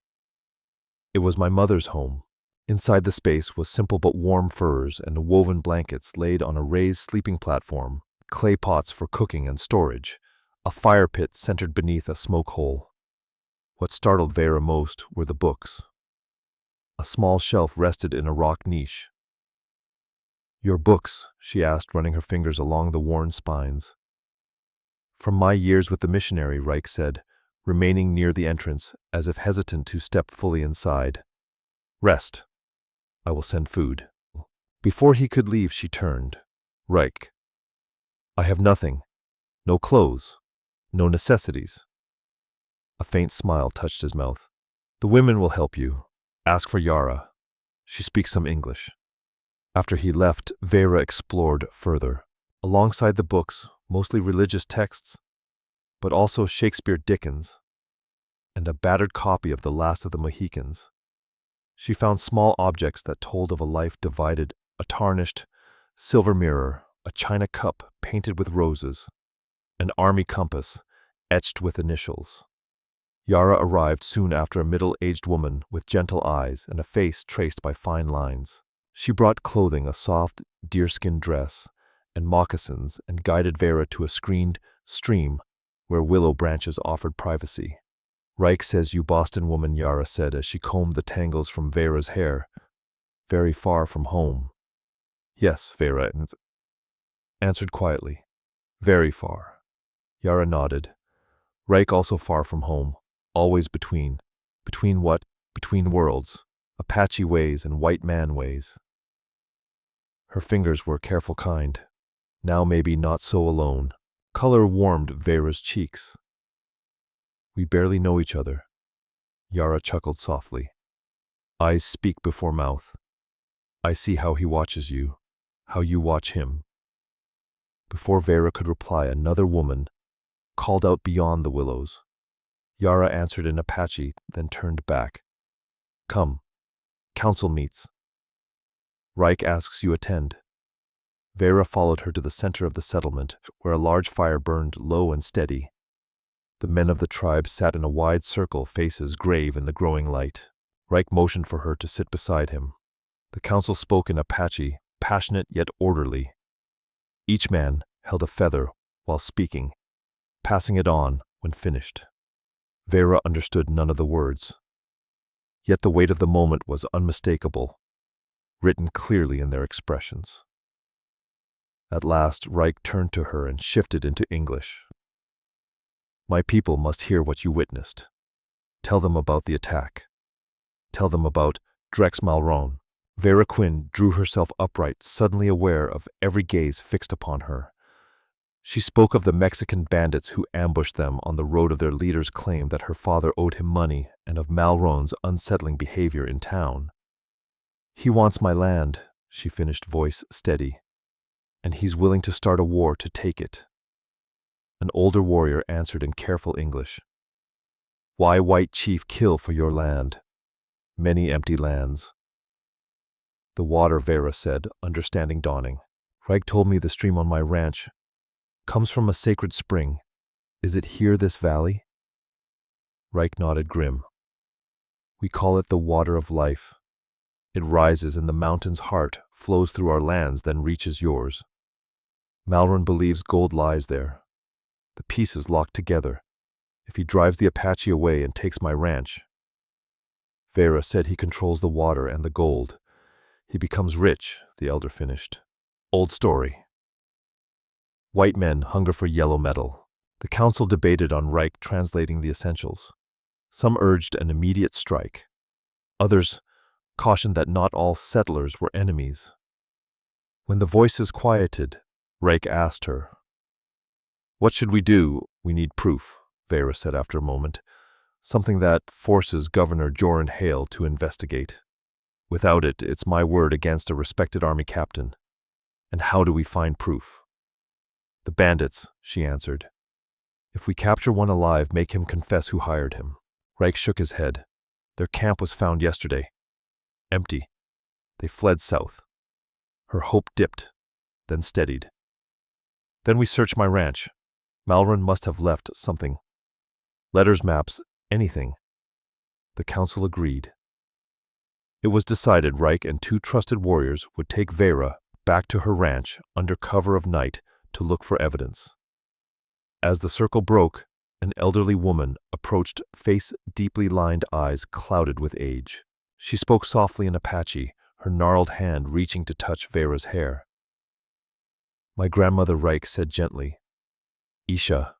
It was my mother's home. Inside the space was simple but warm furs and woven blankets laid on a raised sleeping platform, clay pots for cooking and storage, a fire pit centered beneath a smoke hole. What startled Veyra most were the books. A small shelf rested in a rock niche. "Your books?" she asked, running her fingers along the worn spines. "From my years with the missionary," Raik said, remaining near the entrance as if hesitant to step fully inside. "Rest. I will send food." Before he could leave, she turned. "Raik, I have nothing. No clothes. No necessities." A faint smile touched his mouth. "The women will help you. Ask for Yara. She speaks some English." After he left, Veyra explored further. Alongside the books, mostly religious texts, but also Shakespeare Dickens, and a battered copy of The Last of the Mohicans. She found small objects that told of a life divided, a tarnished silver mirror, a china cup painted with roses, an army compass etched with initials. Yara arrived soon after, a middle-aged woman with gentle eyes and a face traced by fine lines. She brought clothing, a soft deerskin dress, and moccasins, and guided Veyra to a screened stream where willow branches offered privacy. "Raik says you Boston woman," Yara said as she combed the tangles from Veyra's hair. "Very far from home." "Yes," Veyra answered quietly. "Very far." Yara nodded. "Raik also far from home, always between." "Between what?" "Between worlds. Apache ways and white man ways." Her fingers were careful kind. Now maybe not so alone. Color warmed Veyra's cheeks. "We barely know each other." Yara chuckled softly. "Eyes speak before mouth. I see how he watches you, how you watch him." Before Veyra could reply, another woman called out beyond the willows. Yara answered in Apache, then turned back. "Come. Council meets. Raik asks you attend." Veyra followed her to the center of the settlement, where a large fire burned low and steady. The men of the tribe sat in a wide circle, faces grave in the growing light. Raik motioned for her to sit beside him. The council spoke in Apache, passionate yet orderly. Each man held a feather while speaking, passing it on when finished. Veyra understood none of the words. Yet the weight of the moment was unmistakable, written clearly in their expressions. At last, Raik turned to her and shifted into English. "My people must hear what you witnessed. Tell them about the attack. Tell them about Drex Malron." Veyra Quinn drew herself upright, suddenly aware of every gaze fixed upon her. She spoke of the Mexican bandits who ambushed them on the road, of their leader's claim that her father owed him money, and of Malron's unsettling behavior in town. "He wants my land," she finished, voice steady, "and he's willing to start a war to take it." An older warrior answered in careful English, "Why, white chief, kill for your land? Many empty lands." "The water," Veyra said, understanding dawning. "Raik told me the stream on my ranch comes from a sacred spring. Is it here, this valley?" Raik nodded, grim. "We call it the water of life. It rises in the mountain's heart, flows through our lands, then reaches yours. Malron believes gold lies there. The pieces locked together. If he drives the Apache away and takes my ranch." Veyra said, "He controls the water and the gold. He becomes rich," the elder finished. "Old story. White men hunger for yellow metal." The council debated on Raik translating the essentials. Some urged an immediate strike. Others cautioned that not all settlers were enemies. When the voices quieted, Raik asked her, "What should we do?" "We need proof," Veyra said after a moment. "Something that forces Governor Joran Hale to investigate. Without it, it's my word against a respected army captain. And how do we find proof?" "The bandits," she answered. "If we capture one alive, make him confess who hired him." Raik shook his head. "Their camp was found yesterday. Empty. They fled south." Her hope dipped, then steadied. "Then we search my ranch. Malron must have left something. Letters, maps, anything." The council agreed. It was decided Raik and 2 trusted warriors would take Veyra back to her ranch under cover of night to look for evidence. As the circle broke, an elderly woman approached, face deeply lined, eyes clouded with age. She spoke softly in Apache, her gnarled hand reaching to touch Veyra's hair. "My grandmother," Raik said gently. "Isha.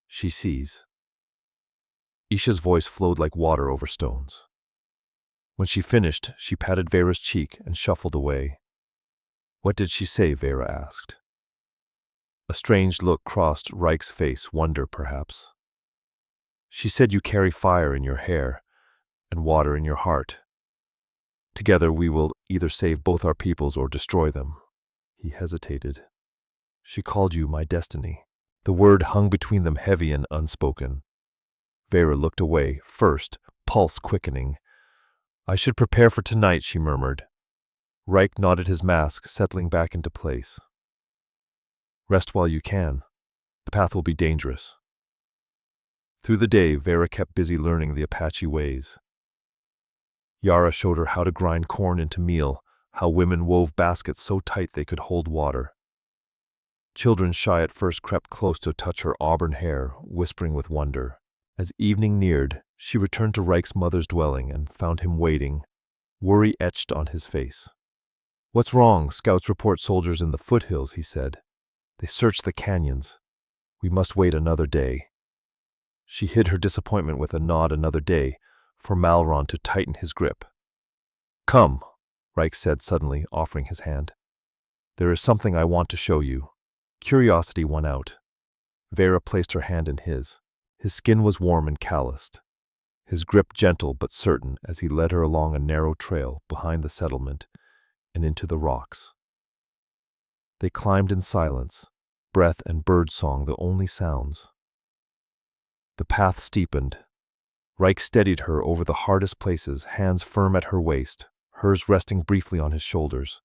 She sees." Isha's voice flowed like water over stones. When she finished, she patted Veyra's cheek and shuffled away. "What did she say?" Veyra asked. A strange look crossed Raik's face, wonder perhaps. "She said you carry fire in your hair and water in your heart. Together we will either save both our peoples or destroy them." He hesitated. "She called you my destiny." The word hung between them, heavy and unspoken. Veyra looked away, first, pulse quickening. "I should prepare for tonight," she murmured. Raik nodded, his mask settling back into place. "Rest while you can. The path will be dangerous." Through the day, Veyra kept busy learning the Apache ways. Yara showed her how to grind corn into meal, how women wove baskets so tight they could hold water. Children, shy at first, crept close to touch her auburn hair, whispering with wonder. As evening neared, she returned to Raik's mother's dwelling and found him waiting, worry etched on his face. "What's wrong?" "Scouts report soldiers in the foothills," he said. "They searched the canyons. We must wait another day." She hid her disappointment with a nod. Another day, for Malron to tighten his grip. "Come," Raik said suddenly, offering his hand. "There is something I want to show you." Curiosity won out. Veyra placed her hand in his. His skin was warm and calloused, his grip gentle but certain as he led her along a narrow trail behind the settlement and into the rocks. They climbed in silence, breath and bird song the only sounds. The path steepened. Raik steadied her over the hardest places, hands firm at her waist, hers resting briefly on his shoulders.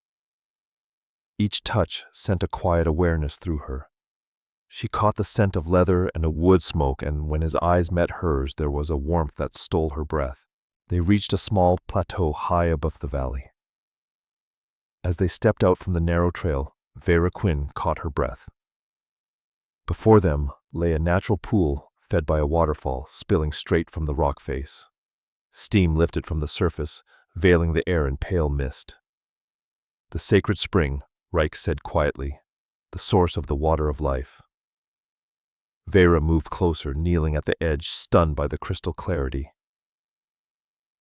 Each touch sent a quiet awareness through her. She caught the scent of leather and a wood smoke, and when his eyes met hers, there was a warmth that stole her breath. They reached a small plateau high above the valley. As they stepped out from the narrow trail, Veyra Quinn caught her breath. Before them lay a natural pool fed by a waterfall spilling straight from the rock face. Steam lifted from the surface, veiling the air in pale mist. "The sacred spring," Raik said quietly, "the source of the water of life." Veyra moved closer, kneeling at the edge, stunned by the crystal clarity.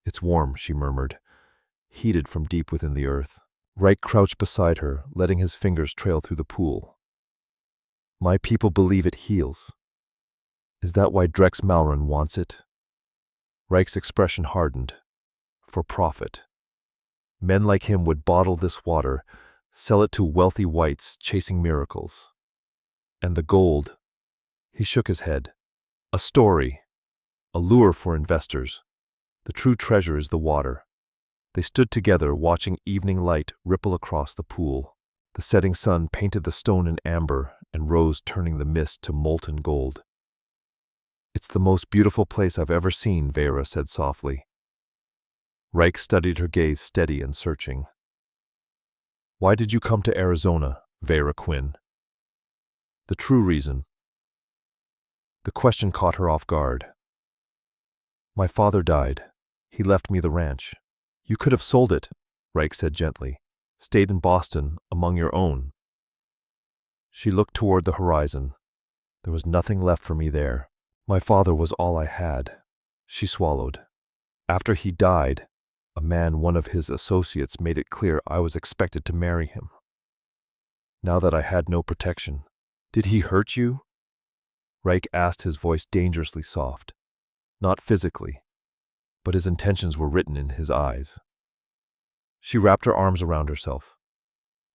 "It's warm," she murmured, "heated from deep within the earth." Raik crouched beside her, letting his fingers trail through the pool. My people believe it heals. Is that why Drex Malron wants it? Raik's expression hardened. For profit. Men like him would bottle this water, sell it to wealthy whites chasing miracles. And the gold? He shook his head. A story. A lure for investors. The true treasure is the water. They stood together, watching evening light ripple across the pool. The setting sun painted the stone in amber and rose, turning the mist to molten gold. It's the most beautiful place I've ever seen, Veyra said softly. Raik studied her gaze, steady and searching. Why did you come to Arizona, Veyra Quinn? The true reason. The question caught her off guard. My father died. He left me the ranch. You could have sold it, Raik said gently. Stayed in Boston, among your own. She looked toward the horizon. There was nothing left for me there. My father was all I had. She swallowed. After he died, a man, one of his associates, made it clear I was expected to marry him. Now that I had no protection. Did he hurt you? Raik asked, his voice dangerously soft. Not physically, but his intentions were written in his eyes. She wrapped her arms around herself.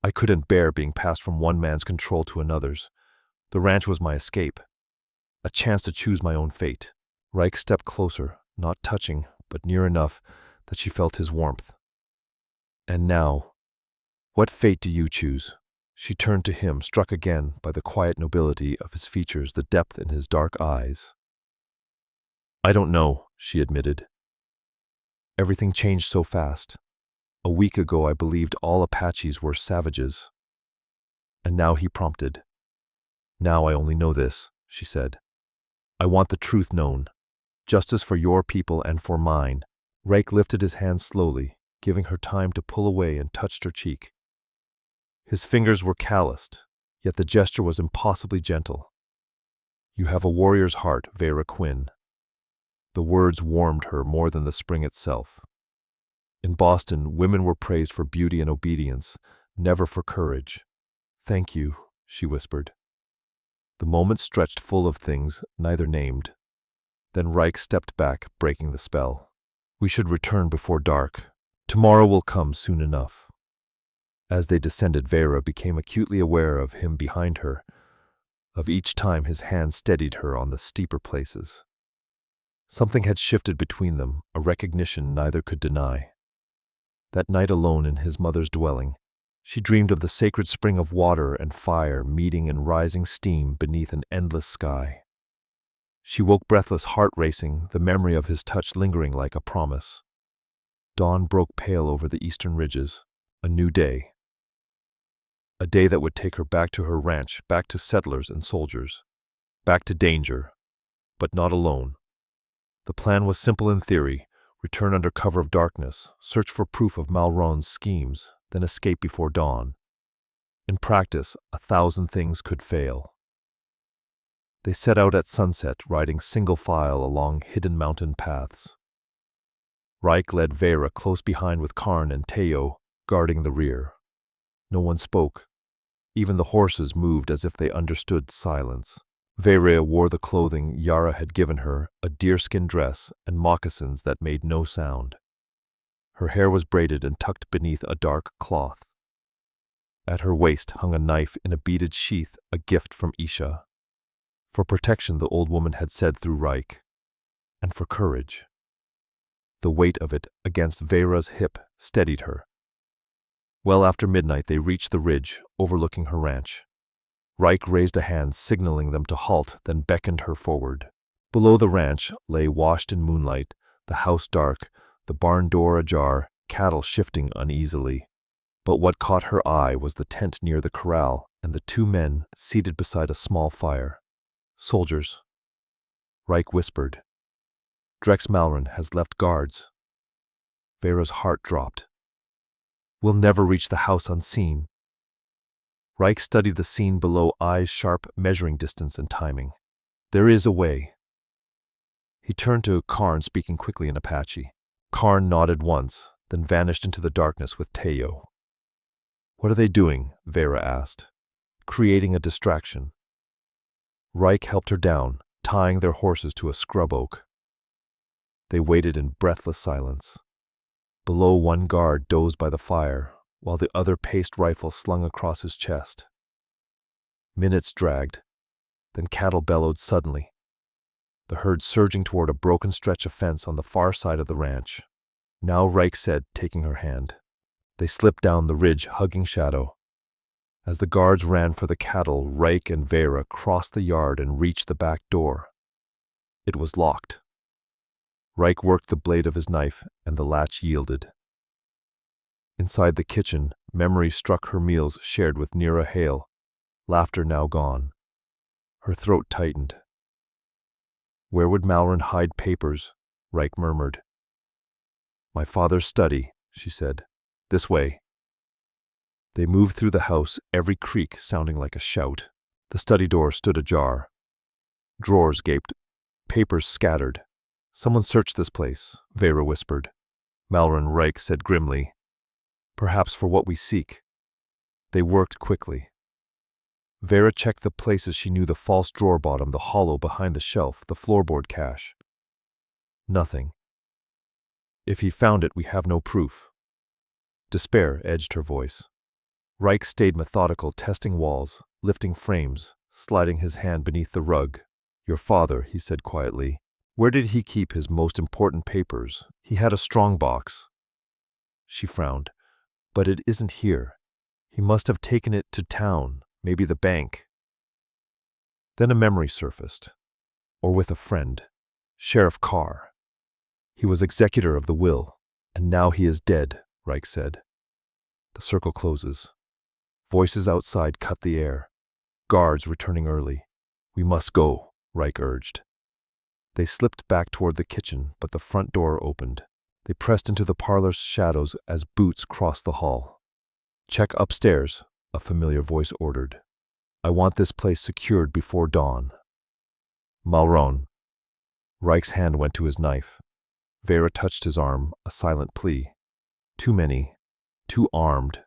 I couldn't bear being passed from one man's control to another's. The ranch was my escape, a chance to choose my own fate. Raik stepped closer, not touching, but near enough that she felt his warmth. And now, what fate do you choose? She turned to him, struck again by the quiet nobility of his features, the depth in his dark eyes. I don't know, she admitted. Everything changed so fast. A week ago I believed all Apaches were savages. And now, he prompted. Now I only know this, she said. I want the truth known. Justice for your people and for mine. Raik lifted his hand slowly, giving her time to pull away, and touched her cheek. His fingers were calloused, yet the gesture was impossibly gentle. You have a warrior's heart, Veyra Quinn. The words warmed her more than the spring itself. In Boston, women were praised for beauty and obedience, never for courage. Thank you, she whispered. The moment stretched, full of things neither named. Then Raik stepped back, breaking the spell. We should return before dark. Tomorrow will come soon enough. As they descended, Veyra became acutely aware of him behind her, of each time his hand steadied her on the steeper places. Something had shifted between them, a recognition neither could deny. That night alone in his mother's dwelling, she dreamed of the sacred spring of water and fire meeting in rising steam beneath an endless sky. She woke breathless, heart racing, the memory of his touch lingering like a promise. Dawn broke pale over the eastern ridges. A new day. A day that would take her back to her ranch, back to settlers and soldiers. Back to danger, but not alone. The plan was simple in theory. Return under cover of darkness, search for proof of Malron's schemes, then escape before dawn. In practice, 1,000 things could fail. They set out at sunset, riding single file along hidden mountain paths. Raik led Veyra close behind, with Karn and Teo guarding the rear. No one spoke. Even the horses moved as if they understood silence. Veyra wore the clothing Yara had given her, a deerskin dress and moccasins that made no sound. Her hair was braided and tucked beneath a dark cloth. At her waist hung a knife in a beaded sheath, a gift from Isha. For protection, the old woman had said through Raik. And for courage. The weight of it against Veyra's hip steadied her. Well after midnight they reached the ridge overlooking her ranch. Raik raised a hand, signaling them to halt, then beckoned her forward. Below the ranch lay, washed in moonlight, the house dark, the barn door ajar, cattle shifting uneasily. But what caught her eye was the tent near the corral and the two men seated beside a small fire. Soldiers, Raik whispered. Drex Malron has left guards. Veyra's heart dropped. We'll never reach the house unseen. Raik studied the scene below, eyes sharp, measuring distance and timing. There is a way. He turned to Karn, speaking quickly in Apache. Karn nodded once, then vanished into the darkness with Teo. What are they doing? Veyra asked. Creating a distraction. Raik helped her down, tying their horses to a scrub oak. They waited in breathless silence. Below, one guard dozed by the fire, while the other paced rifle slung across his chest. Minutes dragged, then cattle bellowed suddenly, the herd surging toward a broken stretch of fence on the far side of the ranch. "Now," Raik said, taking her hand. They slipped down the ridge, hugging shadow. As the guards ran for the cattle, Raik and Veyra crossed the yard and reached the back door. It was locked. Raik worked the blade of his knife, and the latch yielded. Inside the kitchen, memory struck her meals shared with Nira Hale, laughter now gone. Her throat tightened. "Where would Malron hide papers?" Raik murmured. "My father's study," she said. "This way." They moved through the house, every creak sounding like a shout. The study door stood ajar. Drawers gaped, papers scattered. "Someone searched this place," Veyra whispered. Malron, Raik said grimly. "Perhaps for what we seek." They worked quickly. Veyra checked the places she knew: the false drawer bottom, the hollow behind the shelf, the floorboard cache. Nothing. "If he found it, we have no proof." Despair edged her voice. Raik stayed methodical, testing walls, lifting frames, sliding his hand beneath the rug. "Your father," he said quietly. "Where did he keep his most important papers? He had a strong box." She frowned. "But it isn't here. He must have taken it to town, maybe the bank." Then a memory surfaced. Or with a friend, Sheriff Carr. "He was executor of the will, and now he is dead," Raik said. The circle closes. Voices outside cut the air. Guards returning early. "We must go," Raik urged. They slipped back toward the kitchen, but the front door opened. They pressed into the parlor's shadows as boots crossed the hall. "Check upstairs," a familiar voice ordered. "I want this place secured before dawn." "Malron." Raik's hand went to his knife. Veyra touched his arm, a silent plea. Too many, too armed.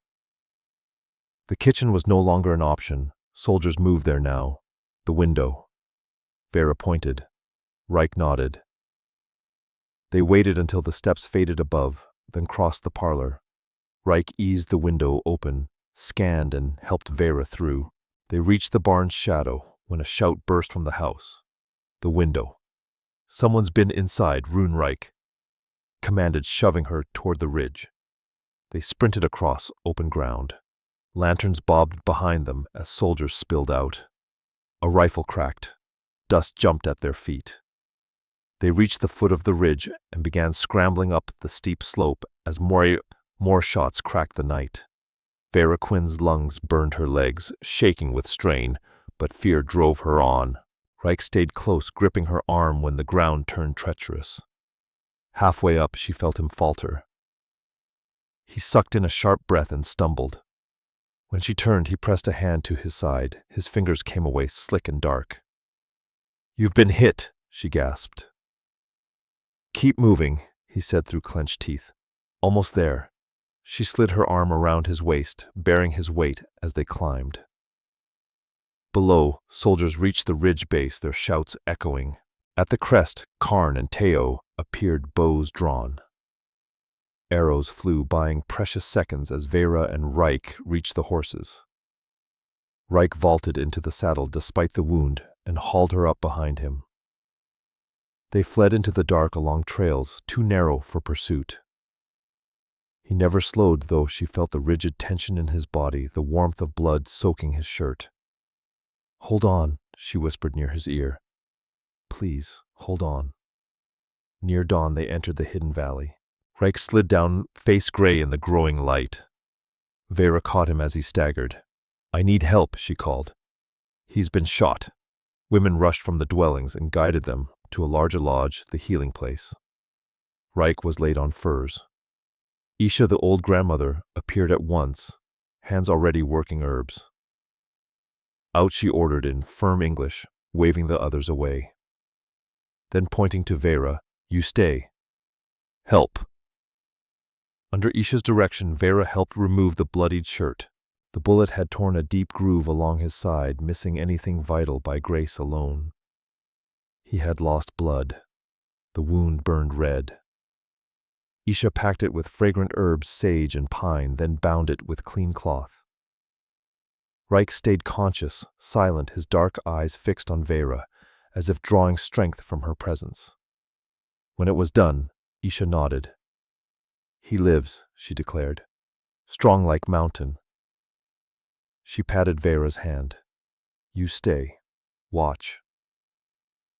The kitchen was no longer an option. Soldiers moved there now. The window. Veyra pointed. Raik nodded. They waited until the steps faded above, then crossed the parlor. Raik eased the window open, scanned, and helped Veyra through. They reached the barn's shadow when a shout burst from the house. The window. "Someone's been inside," Raik commanded, shoving her toward the ridge. They sprinted across open ground. Lanterns bobbed behind them as soldiers spilled out. A rifle cracked. Dust jumped at their feet. They reached the foot of the ridge and began scrambling up the steep slope as more shots cracked the night. Veyra Quinn's lungs burned her legs, shaking with strain, but fear drove her on. Raik stayed close, gripping her arm when the ground turned treacherous. Halfway up, she felt him falter. He sucked in a sharp breath and stumbled. When she turned, he pressed a hand to his side. His fingers came away slick and dark. "You've been hit," she gasped. "Keep moving," he said through clenched teeth. "Almost there." She slid her arm around his waist, bearing his weight as they climbed. Below, soldiers reached the ridge base, their shouts echoing. At the crest, Karn and Teo appeared, bows drawn. Arrows flew, buying precious seconds as Veyra and Raik reached the horses. Raik vaulted into the saddle despite the wound and hauled her up behind him. They fled into the dark along trails too narrow for pursuit. He never slowed, though she felt the rigid tension in his body, the warmth of blood soaking his shirt. "Hold on," she whispered near his ear. "Please, hold on." Near dawn, they entered the hidden valley. Raik slid down, face gray in the growing light. Veyra caught him as he staggered. "I need help," she called. "He's been shot." Women rushed from the dwellings and guided them to a larger lodge, the healing place. Raik was laid on furs. Isha, the old grandmother, appeared at once, hands already working herbs. Out, she ordered in firm English, waving the others away. Then pointing to Veyra, "You stay. Help." Under Isha's direction, Veyra helped remove the bloodied shirt. The bullet had torn a deep groove along his side, missing anything vital by grace alone. He had lost blood. The wound burned red. Isha packed it with fragrant herbs, sage and pine, then bound it with clean cloth. Raik stayed conscious, silent, his dark eyes fixed on Veyra, as if drawing strength from her presence. When it was done, Isha nodded. "He lives," she declared, "strong like mountain." She patted Veyra's hand. "You stay. Watch."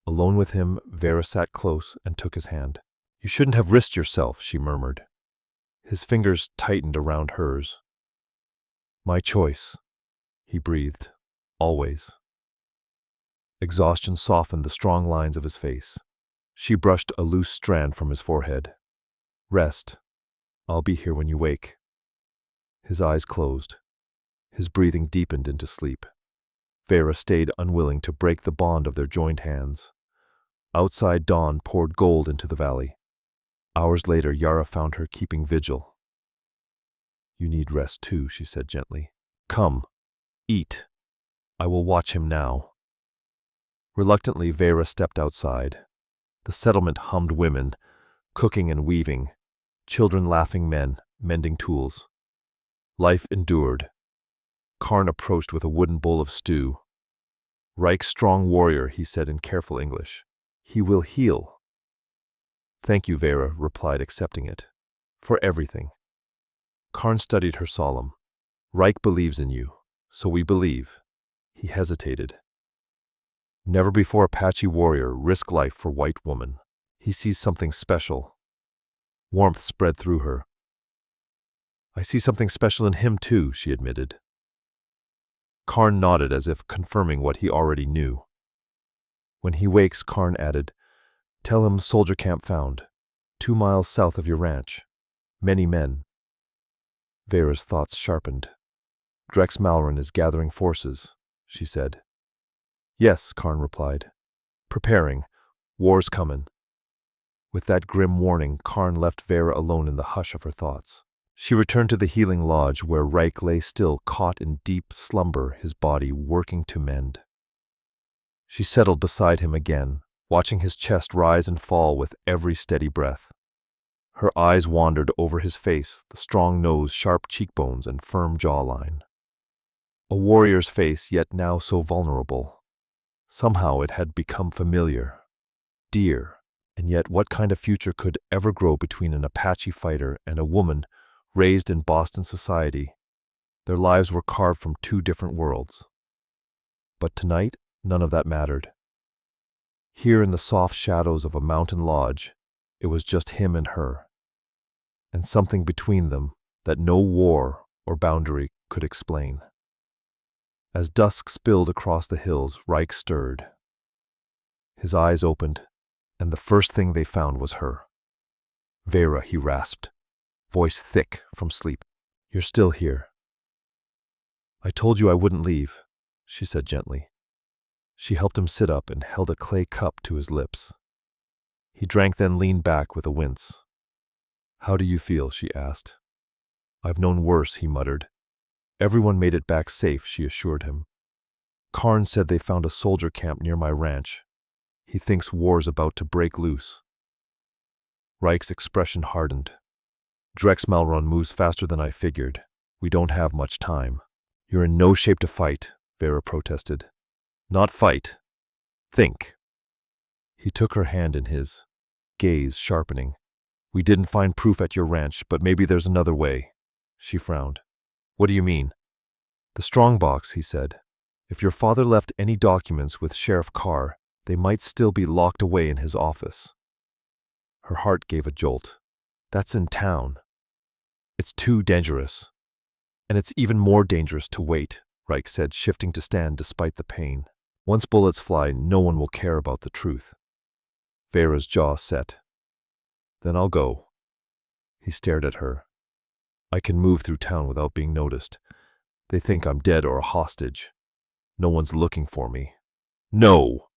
Alone with him, Veyra sat close and took his hand. "You shouldn't have risked yourself," she murmured. His fingers tightened around hers. "My choice," he breathed. "Always." Exhaustion softened the strong lines of his face. She brushed a loose strand from his forehead. "Rest. I'll be here when you wake." His eyes closed. His breathing deepened into sleep. Veyra stayed unwilling to break the bond of their joined hands. Outside, dawn poured gold into the valley. Hours later, Yara found her keeping vigil. "You need rest too," she said gently. "Come, eat. I will watch him now." Reluctantly, Veyra stepped outside. The settlement hummed women, cooking and weaving, children laughing, men mending tools. Life endured. Karn approached with a wooden bowl of stew. "Raik's strong warrior," he said in careful English. "He will heal." "Thank you," Veyra replied, accepting it. "For everything." Karn studied her solemn. "Raik believes in you, so we believe." He hesitated. "Never before Apache warrior risk life for white woman. He sees something special." Warmth spread through her. "I see something special in him too," she admitted. Karn nodded as if confirming what he already knew. "When he wakes," Karn added, "tell him soldier camp found, 2 miles south of your ranch. Many men." Veyra's thoughts sharpened. "Drex Malron is gathering forces," she said. "Yes," Karn replied. "Preparing. War's comin'." With that grim warning, Karn left Veyra alone in the hush of her thoughts. She returned to the healing lodge where Raik lay still, caught in deep slumber, his body working to mend. She settled beside him again, watching his chest rise and fall with every steady breath. Her eyes wandered over his face, the strong nose, sharp cheekbones, and firm jawline. A warrior's face, yet now so vulnerable. Somehow it had become familiar, dear, and yet what kind of future could ever grow between an Apache fighter and a woman raised in Boston society? Their lives were carved from 2 different worlds. But tonight, none of that mattered. Here in the soft shadows of a mountain lodge, it was just him and her, and something between them that no war or boundary could explain. As dusk spilled across the hills, Raik stirred. His eyes opened, and the first thing they found was her. "Veyra," he rasped, voice thick from sleep. "You're still here." "I told you I wouldn't leave," she said gently. She helped him sit up and held a clay cup to his lips. He drank, then leaned back with a wince. "How do you feel?" she asked. "I've known worse," he muttered. "Everyone made it back safe," she assured him. "Karn said they found a soldier camp near my ranch. He thinks war's about to break loose." Raik's expression hardened. "Drex Malron moves faster than I figured. We don't have much time." "You're in no shape to fight," Veyra protested. "Not fight. Think." He took her hand in his, gaze sharpening. "We didn't find proof at your ranch, but maybe there's another way." She frowned. "What do you mean?" "The strongbox," he said. "If your father left any documents with Sheriff Carr, they might still be locked away in his office." Her heart gave a jolt. "That's in town." "It's too dangerous." "And it's even more dangerous to wait," Raik said, shifting to stand despite the pain. "Once bullets fly, no one will care about the truth." Veyra's jaw set. "Then I'll go." He stared at her. "I can move through town without being noticed. They think I'm dead or a hostage. No one's looking for me." "No!"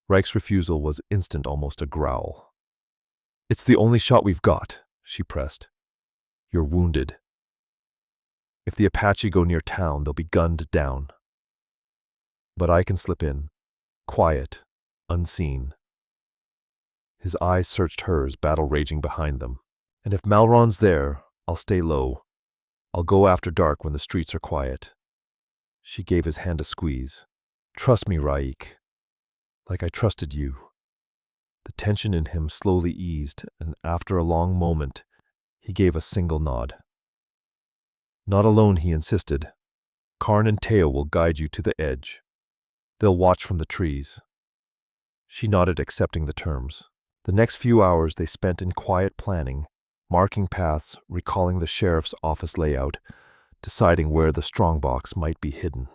Raik's refusal was instant, almost a growl. "It's the only shot we've got," she pressed. "You're wounded." If the Apache go near town, they'll be gunned down. But I can slip in, quiet, unseen. His eyes searched hers, battle raging behind them. And if Malron's there, I'll stay low. I'll go after dark when the streets are quiet. She gave his hand a squeeze. Trust me, Raik, like I trusted you. The tension in him slowly eased, and after a long moment, he gave a single nod. Not alone, he insisted. Karn and Teo will guide you to the edge. They'll watch from the trees. She nodded, accepting the terms. The next few hours they spent in quiet planning, marking paths, recalling the sheriff's office layout, deciding where the strongbox might be hidden.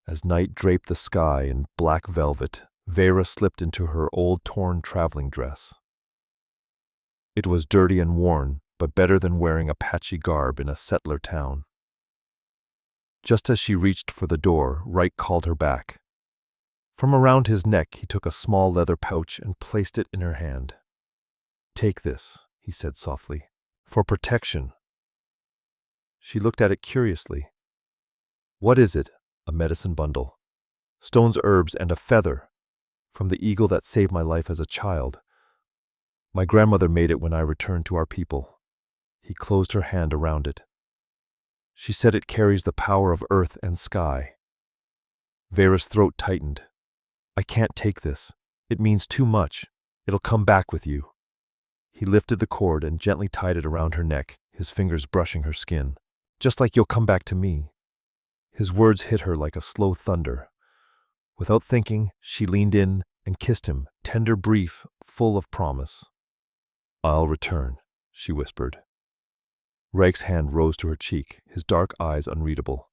As night draped the sky in black velvet, Veyra slipped into her old torn traveling dress. It was dirty and worn, but better than wearing Apache garb in a settler town. Just as she reached for the door, Raik called her back. From around his neck he took a small leather pouch and placed it in her hand. "Take this," he said softly, "for protection." She looked at it curiously. "What is it?" "A medicine bundle. Stone's herbs and a feather, from the eagle that saved my life as a child. My grandmother made it when I returned to our people." He closed her hand around it. "She said it carries the power of earth and sky." Veyra's throat tightened. "I can't take this. It means too much. It'll come back with you." He lifted the cord and gently tied it around her neck, his fingers brushing her skin. "Just like you'll come back to me." His words hit her like a slow thunder. Without thinking, she leaned in and kissed him, tender, brief, full of promise. "I'll return," she whispered. Raik's hand rose to her cheek, his dark eyes unreadable.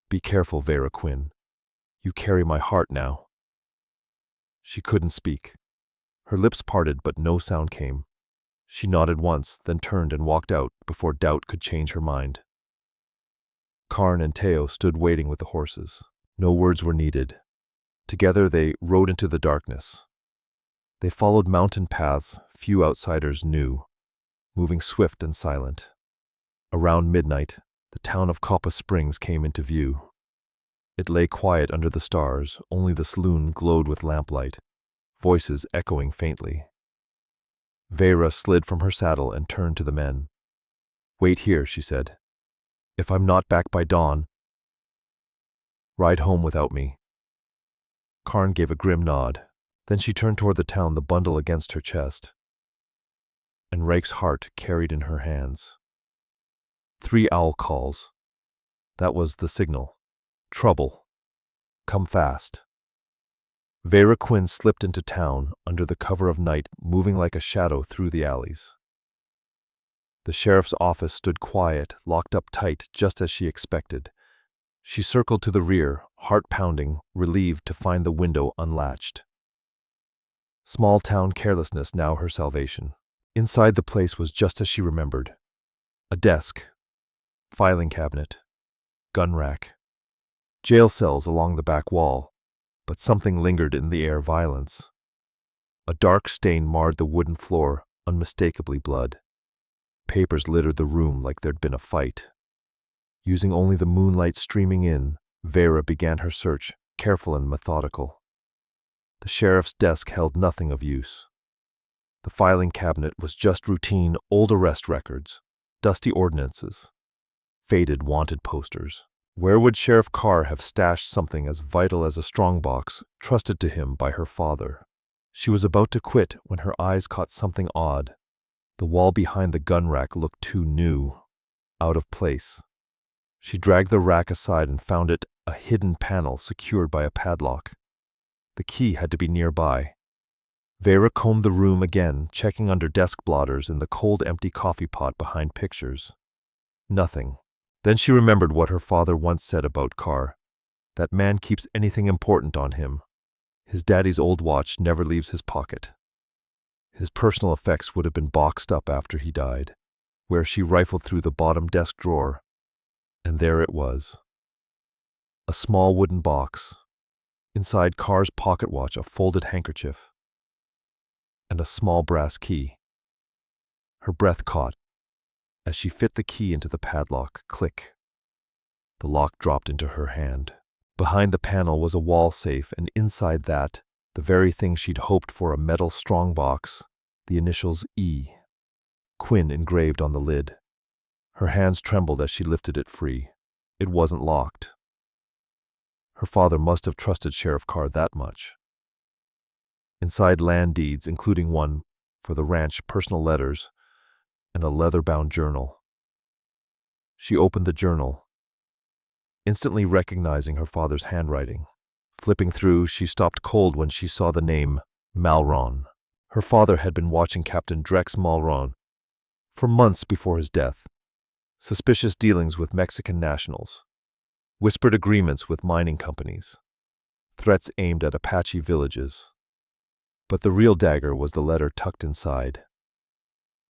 "Be careful, Veyra Quinn. You carry my heart now." She couldn't speak. Her lips parted, but no sound came. She nodded once, then turned and walked out before doubt could change her mind. Karn and Teo stood waiting with the horses. No words were needed. Together they rode into the darkness. They followed mountain paths few outsiders knew, moving swift and silent. Around midnight, the town of Coppa Springs came into view. It lay quiet under the stars, only the saloon glowed with lamplight, voices echoing faintly. Veyra slid from her saddle and turned to the men. "Wait here," she said. "If I'm not back by dawn, ride home without me." Karn gave a grim nod. Then she turned toward the town, the bundle against her chest. And Raik's heart carried in her hands. 3 owl calls. That was the signal. Trouble. Come fast. Veyra Quinn slipped into town under the cover of night, moving like a shadow through the alleys. The sheriff's office stood quiet, locked up tight, just as she expected. She circled to the rear, heart pounding, relieved to find the window unlatched. Small-town carelessness now her salvation. Inside the place was just as she remembered. A desk, filing cabinet, gun rack, jail cells along the back wall, but something lingered in the air, violence. A dark stain marred the wooden floor, unmistakably blood. Papers littered the room like there'd been a fight. Using only the moonlight streaming in, Veyra began her search, careful and methodical. The sheriff's desk held nothing of use. The filing cabinet was just routine old arrest records, dusty ordinances, faded wanted posters. Where would Sheriff Carr have stashed something as vital as a strongbox trusted to him by her father? She was about to quit when her eyes caught something odd. The wall behind the gun rack looked too new, out of place. She dragged the rack aside and found it a hidden panel secured by a padlock. The key had to be nearby. Veyra combed the room again, checking under desk blotters and the cold, empty coffee pot behind pictures. Nothing. Then she remembered what her father once said about Carr. That man keeps anything important on him. His daddy's old watch never leaves his pocket. His personal effects would have been boxed up after he died, where she rifled through the bottom desk drawer, and there it was. A small wooden box. Inside Carr's pocket watch, a folded handkerchief, and a small brass key. Her breath caught as she fit the key into the padlock. Click. The lock dropped into her hand. Behind the panel was a wall safe, and inside that, the very thing she'd hoped for, a metal strongbox, the initials E. Quinn engraved on the lid. Her hands trembled as she lifted it free. It wasn't locked. Her father must have trusted Sheriff Carr that much. Inside, land deeds, including one for the ranch, personal letters, and a leather-bound journal. She opened the journal, instantly recognizing her father's handwriting. Flipping through, she stopped cold when she saw the name Malron. Her father had been watching Captain Drex Malron for months before his death. Suspicious dealings with Mexican nationals, whispered agreements with mining companies, threats aimed at Apache villages. But the real dagger was the letter tucked inside.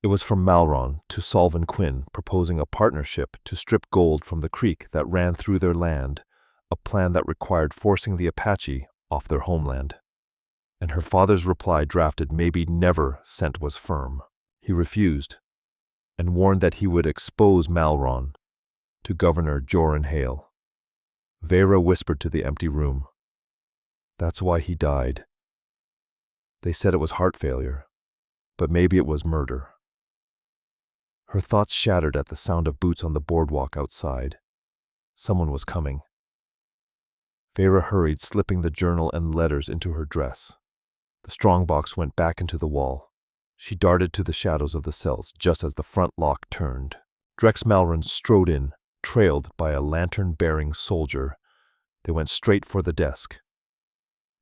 It was from Malron to Solvin Quinn, proposing a partnership to strip gold from the creek that ran through their land, a plan that required forcing the Apache off their homeland. And her father's reply, drafted maybe never, sent was firm. He refused, and warned that he would expose Malron to Governor Joran Hale. Veyra whispered to the empty room. That's why he died. They said it was heart failure, but maybe it was murder. Her thoughts shattered at the sound of boots on the boardwalk outside. Someone was coming. Veyra hurried, slipping the journal and letters into her dress. The strongbox went back into the wall. She darted to the shadows of the cells just as the front lock turned. Drex Malron strode in, trailed by a lantern-bearing soldier. They went straight for the desk.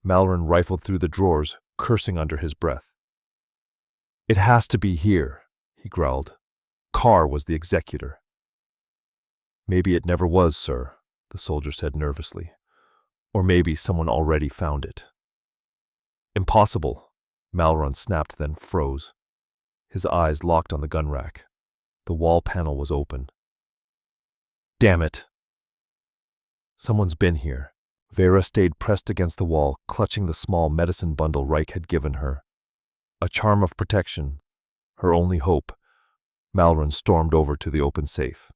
Malron rifled through the drawers, cursing under his breath. "It has to be here," he growled. "Carr was the executor." "Maybe it never was, sir," the soldier said nervously. "Or maybe someone already found it." "Impossible," Malron snapped, then froze. His eyes locked on the gun rack. The wall panel was open. "Damn it! Someone's been here." Veyra stayed pressed against the wall, clutching the small medicine bundle Raik had given her. A charm of protection, her only hope. Malron stormed over to the open safe.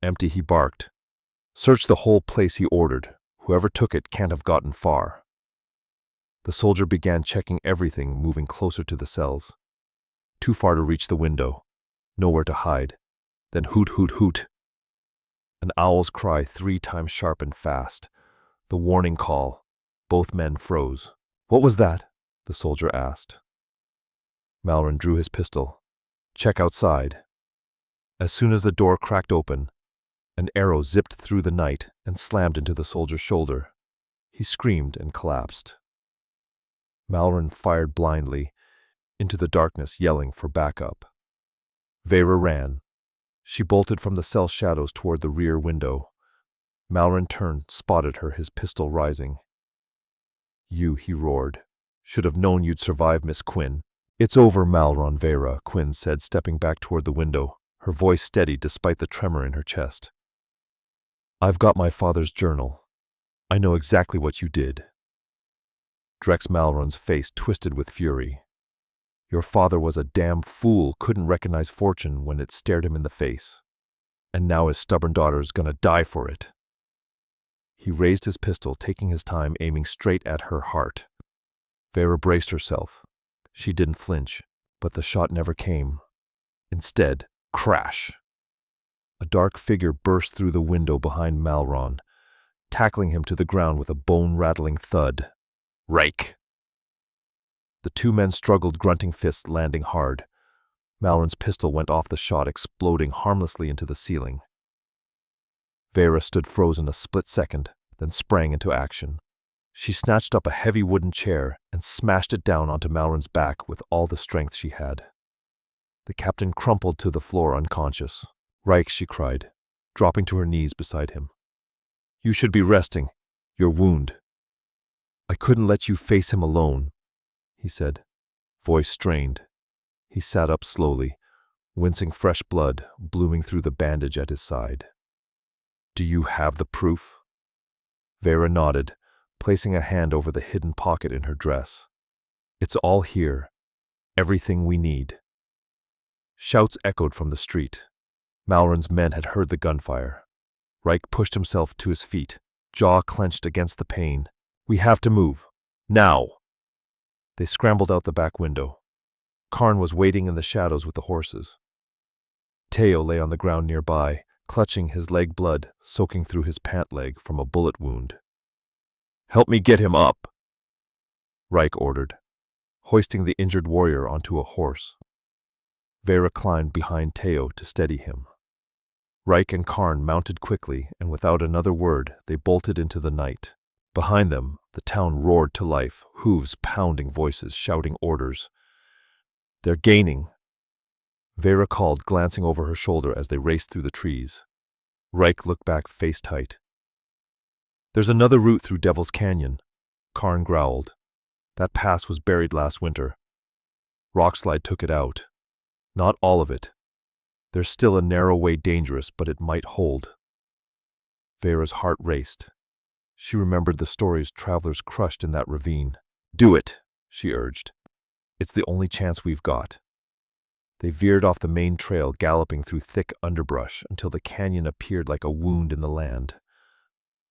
"Empty," he barked. "Search the whole place," he ordered. "Whoever took it can't have gotten far." The soldier began checking everything, moving closer to the cells. Too far to reach the window. Nowhere to hide. Then hoot, hoot, hoot. An owl's cry 3 times sharp and fast. The warning call. Both men froze. "What was that?" the soldier asked. Malron drew his pistol. "Check outside." As soon as the door cracked open, an arrow zipped through the night and slammed into the soldier's shoulder. He screamed and collapsed. Malron fired blindly into the darkness, yelling for backup. Veyra ran. She bolted from the cell shadows toward the rear window. Malron turned, spotted her, his pistol rising. "You," he roared. "Should have known you'd survive, Miss Quinn." "It's over, Malron," Veyra Quinn said, stepping back toward the window, her voice steady despite the tremor in her chest. "I've got my father's journal. I know exactly what you did." Drex Malron's face twisted with fury. "Your father was a damn fool, couldn't recognize fortune when it stared him in the face. And now his stubborn daughter's gonna die for it." He raised his pistol, taking his time, aiming straight at her heart. Veyra braced herself. She didn't flinch, but the shot never came. Instead, crash! A dark figure burst through the window behind Malron, tackling him to the ground with a bone-rattling thud. "Raik!" The 2 men struggled, grunting, fists landing hard. Malron's pistol went off the shot, exploding harmlessly into the ceiling. Veyra stood frozen a split second, then sprang into action. She snatched up a heavy wooden chair and smashed it down onto Malron's back with all the strength she had. The captain crumpled to the floor unconscious. "Raik," she cried, dropping to her knees beside him. "You should be resting. Your wound." "I couldn't let you face him alone," he said, voice strained. He sat up slowly, wincing, fresh blood blooming through the bandage at his side. "Do you have the proof?" Veyra nodded, placing a hand over the hidden pocket in her dress. "It's all here. Everything we need." Shouts echoed from the street. Malron's men had heard the gunfire. Raik pushed himself to his feet, jaw clenched against the pain. We have to move. Now! They scrambled out the back window. Karn was waiting in the shadows with the horses. Teo lay on the ground nearby, clutching his leg, blood soaking through his pant leg from a bullet wound. Help me get him up, Raik ordered, hoisting the injured warrior onto a horse. Veyra climbed behind Teo to steady him. Raik and Karn mounted quickly, and without another word, they bolted into the night. Behind them, the town roared to life, hooves pounding, voices shouting orders. They're gaining, Veyra called, glancing over her shoulder as they raced through the trees. Raik looked back, face tight. There's another route through Devil's Canyon, Karn growled. That pass was buried last winter. Rockslide took it out. Not all of it. There's still a narrow way, dangerous, but it might hold. Veyra's heart raced. She remembered the stories travelers crushed in that ravine. Do it, she urged. It's the only chance we've got. They veered off the main trail, galloping through thick underbrush until the canyon appeared like a wound in the land.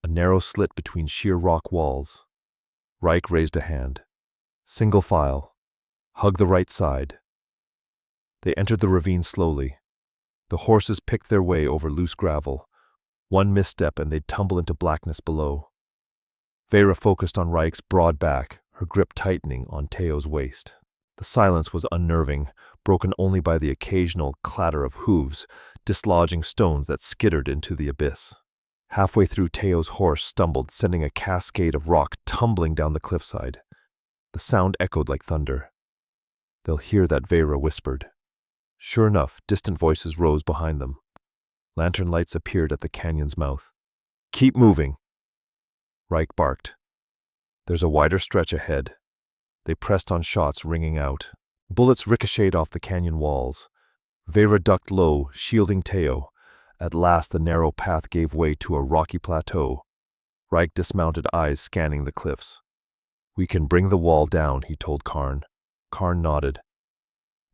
A narrow slit between sheer rock walls. Raik raised a hand. Single file. Hug the right side. They entered the ravine slowly. The horses picked their way over loose gravel. One misstep and they'd tumble into blackness below. Veyra focused on Raik's broad back, her grip tightening on Teo's waist. The silence was unnerving, broken only by the occasional clatter of hooves, dislodging stones that skittered into the abyss. Halfway through, Teo's horse stumbled, sending a cascade of rock tumbling down the cliffside. The sound echoed like thunder. They'll hear that, Veyra whispered. Sure enough, distant voices rose behind them. Lantern lights appeared at the canyon's mouth. Keep moving, Raik barked. There's a wider stretch ahead. They pressed on, shots ringing out. Bullets ricocheted off the canyon walls. Veyra ducked low, shielding Teo. At last the narrow path gave way to a rocky plateau. Raik dismounted, eyes scanning the cliffs. We can bring the wall down, he told Karn. Karn nodded.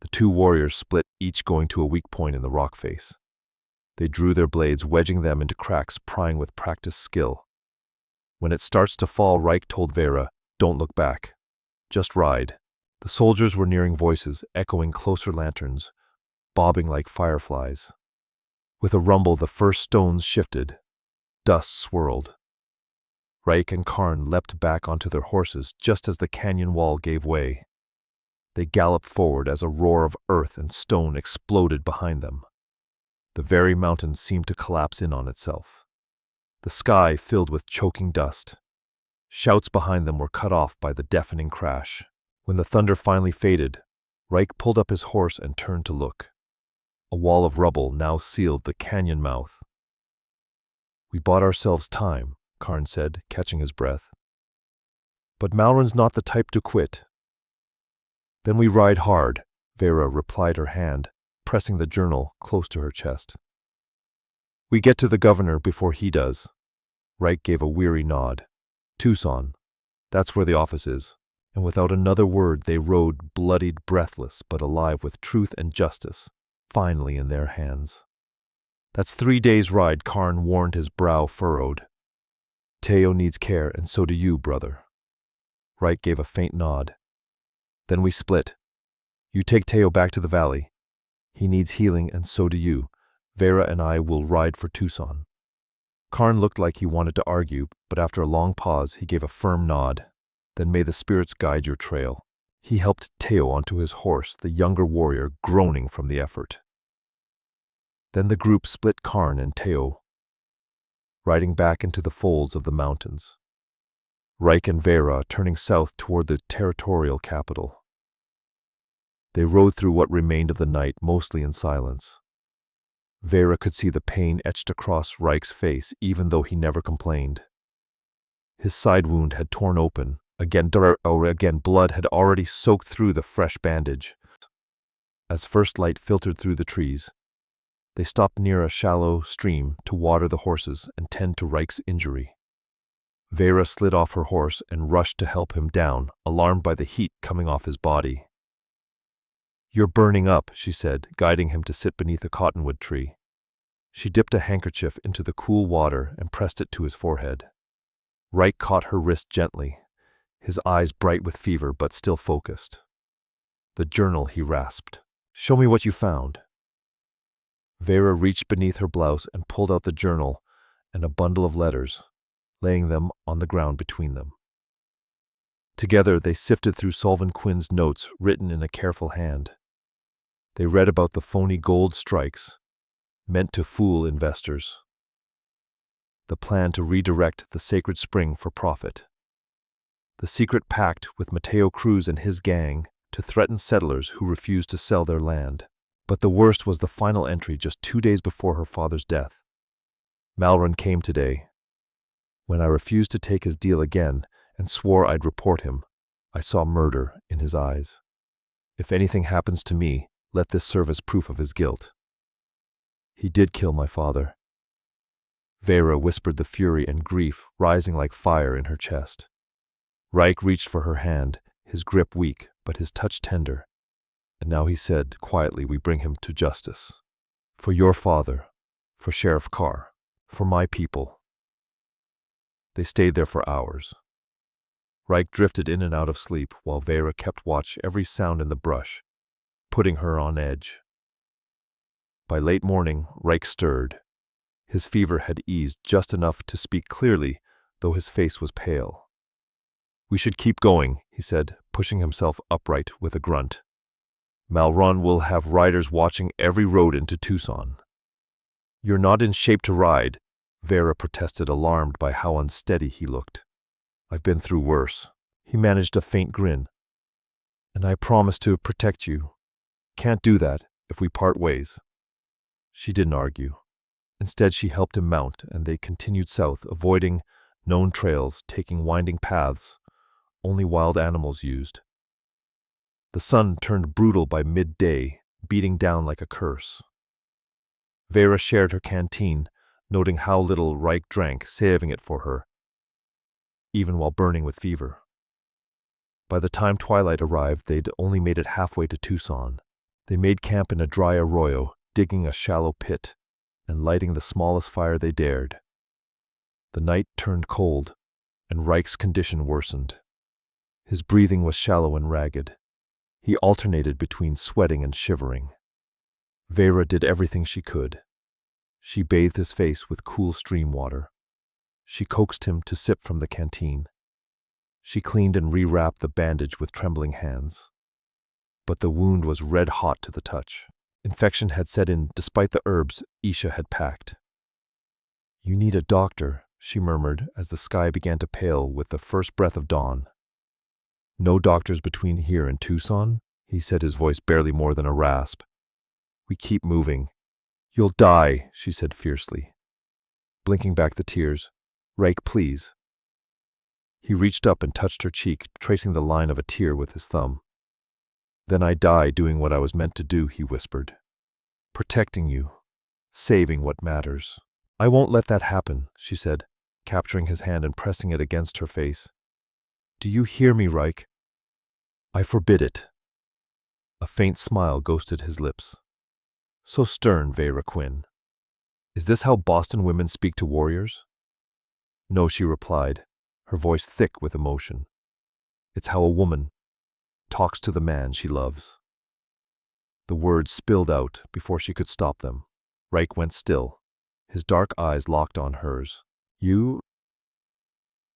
The two warriors split, each going to a weak point in the rock face. They drew their blades, wedging them into cracks, prying with practiced skill. When it starts to fall, Raik told Veyra, don't look back. Just ride. The soldiers were nearing, voices echoing closer, lanterns bobbing like fireflies. With a rumble, the first stones shifted. Dust swirled. Raik and Karn leapt back onto their horses just as the canyon wall gave way. They galloped forward as a roar of earth and stone exploded behind them. The very mountain seemed to collapse in on itself. The sky filled with choking dust. Shouts behind them were cut off by the deafening crash. When the thunder finally faded, Raik pulled up his horse and turned to look. A wall of rubble now sealed the canyon mouth. We bought ourselves time, Karn said, catching his breath. But Malron's not the type to quit. Then we ride hard, Veyra replied, her hand pressing the journal close to her chest. We get to the governor before he does. Raik gave a weary nod. Tucson, that's where the office is. And without another word they rode, bloodied, breathless, but alive with truth and justice, finally in their hands. That's 3 days' ride, Karn warned, his brow furrowed. Teo needs care, and so do you, brother. Raik gave a faint nod. Then we split. You take Teo back to the valley. He needs healing, and so do you. Veyra and I will ride for Tucson. Karn looked like he wanted to argue, but after a long pause he gave a firm nod. Then may the spirits guide your trail. He helped Teo onto his horse, the younger warrior groaning from the effort. Then the group split, Karn and Teo, riding back into the folds of the mountains. Raik and Veyra turning south toward the territorial capital. They rode through what remained of the night, mostly in silence. Veyra could see the pain etched across Raik's face, even though he never complained. His side wound had torn open. Again, blood had already soaked through the fresh bandage. As first light filtered through the trees, they stopped near a shallow stream to water the horses and tend to Raik's injury. Veyra slid off her horse and rushed to help him down, alarmed by the heat coming off his body. You're burning up, she said, guiding him to sit beneath a cottonwood tree. She dipped a handkerchief into the cool water and pressed it to his forehead. Raik caught her wrist gently, his eyes bright with fever but still focused. "The journal," he rasped. "Show me what you found." Veyra reached beneath her blouse and pulled out the journal and a bundle of letters, laying them on the ground between them. Together they sifted through Solvin Quinn's notes written in a careful hand. They read about the phony gold strikes, meant to fool investors. The plan to redirect the sacred spring for profit. The secret pact with Mateo Cruz and his gang to threaten settlers who refused to sell their land. But the worst was the final entry just 2 days before her father's death. "Malron came today. When I refused to take his deal again and swore I'd report him, I saw murder in his eyes. If anything happens to me, let this serve as proof of his guilt. He did kill my father." Veyra whispered, the fury and grief rising like fire in her chest. Raik reached for her hand, his grip weak, but his touch tender. And now he said quietly, "We bring him to justice. For your father, for Sheriff Carr, for my people." They stayed there for hours. Raik drifted in and out of sleep while Veyra kept watch every sound in the brush, putting her on edge. By late morning, Raik stirred. His fever had eased just enough to speak clearly, though his face was pale. "We should keep going," he said, pushing himself upright with a grunt. "Malron will have riders watching every road into Tucson." "You're not in shape to ride," Veyra protested, alarmed by how unsteady he looked. "I've been through worse." He managed a faint grin. "And I promise to protect you. Can't do that if we part ways." She didn't argue. Instead, she helped him mount, and they continued south, avoiding known trails, taking winding paths only wild animals used. The sun turned brutal by midday, beating down like a curse. Veyra shared her canteen, noting how little Raik drank, saving it for her, even while burning with fever. By the time twilight arrived, they'd only made it halfway to Tucson. They made camp in a dry arroyo, digging a shallow pit and lighting the smallest fire they dared. The night turned cold, and Raik's condition worsened. His breathing was shallow and ragged. He alternated between sweating and shivering. Veyra did everything she could. She bathed his face with cool stream water. She coaxed him to sip from the canteen. She cleaned and rewrapped the bandage with trembling hands. But the wound was red-hot to the touch. Infection had set in despite the herbs Isha had packed. "You need a doctor," she murmured as the sky began to pale with the first breath of dawn. "No doctors between here and Tucson?" he said, his voice barely more than a rasp. "We keep moving." "You'll die," she said fiercely. Blinking back the tears, "Raik, please." He reached up and touched her cheek, tracing the line of a tear with his thumb. "Then I die doing what I was meant to do," he whispered. "Protecting you, saving what matters." "I won't let that happen," she said, capturing his hand and pressing it against her face. "Do you hear me, Raik? I forbid it." A faint smile ghosted his lips. "So stern, Veyra Quinn. Is this how Boston women speak to warriors?" "No," she replied, her voice thick with emotion. "It's how a woman talks to the man she loves." The words spilled out before she could stop them. Raik went still, his dark eyes locked on hers. "You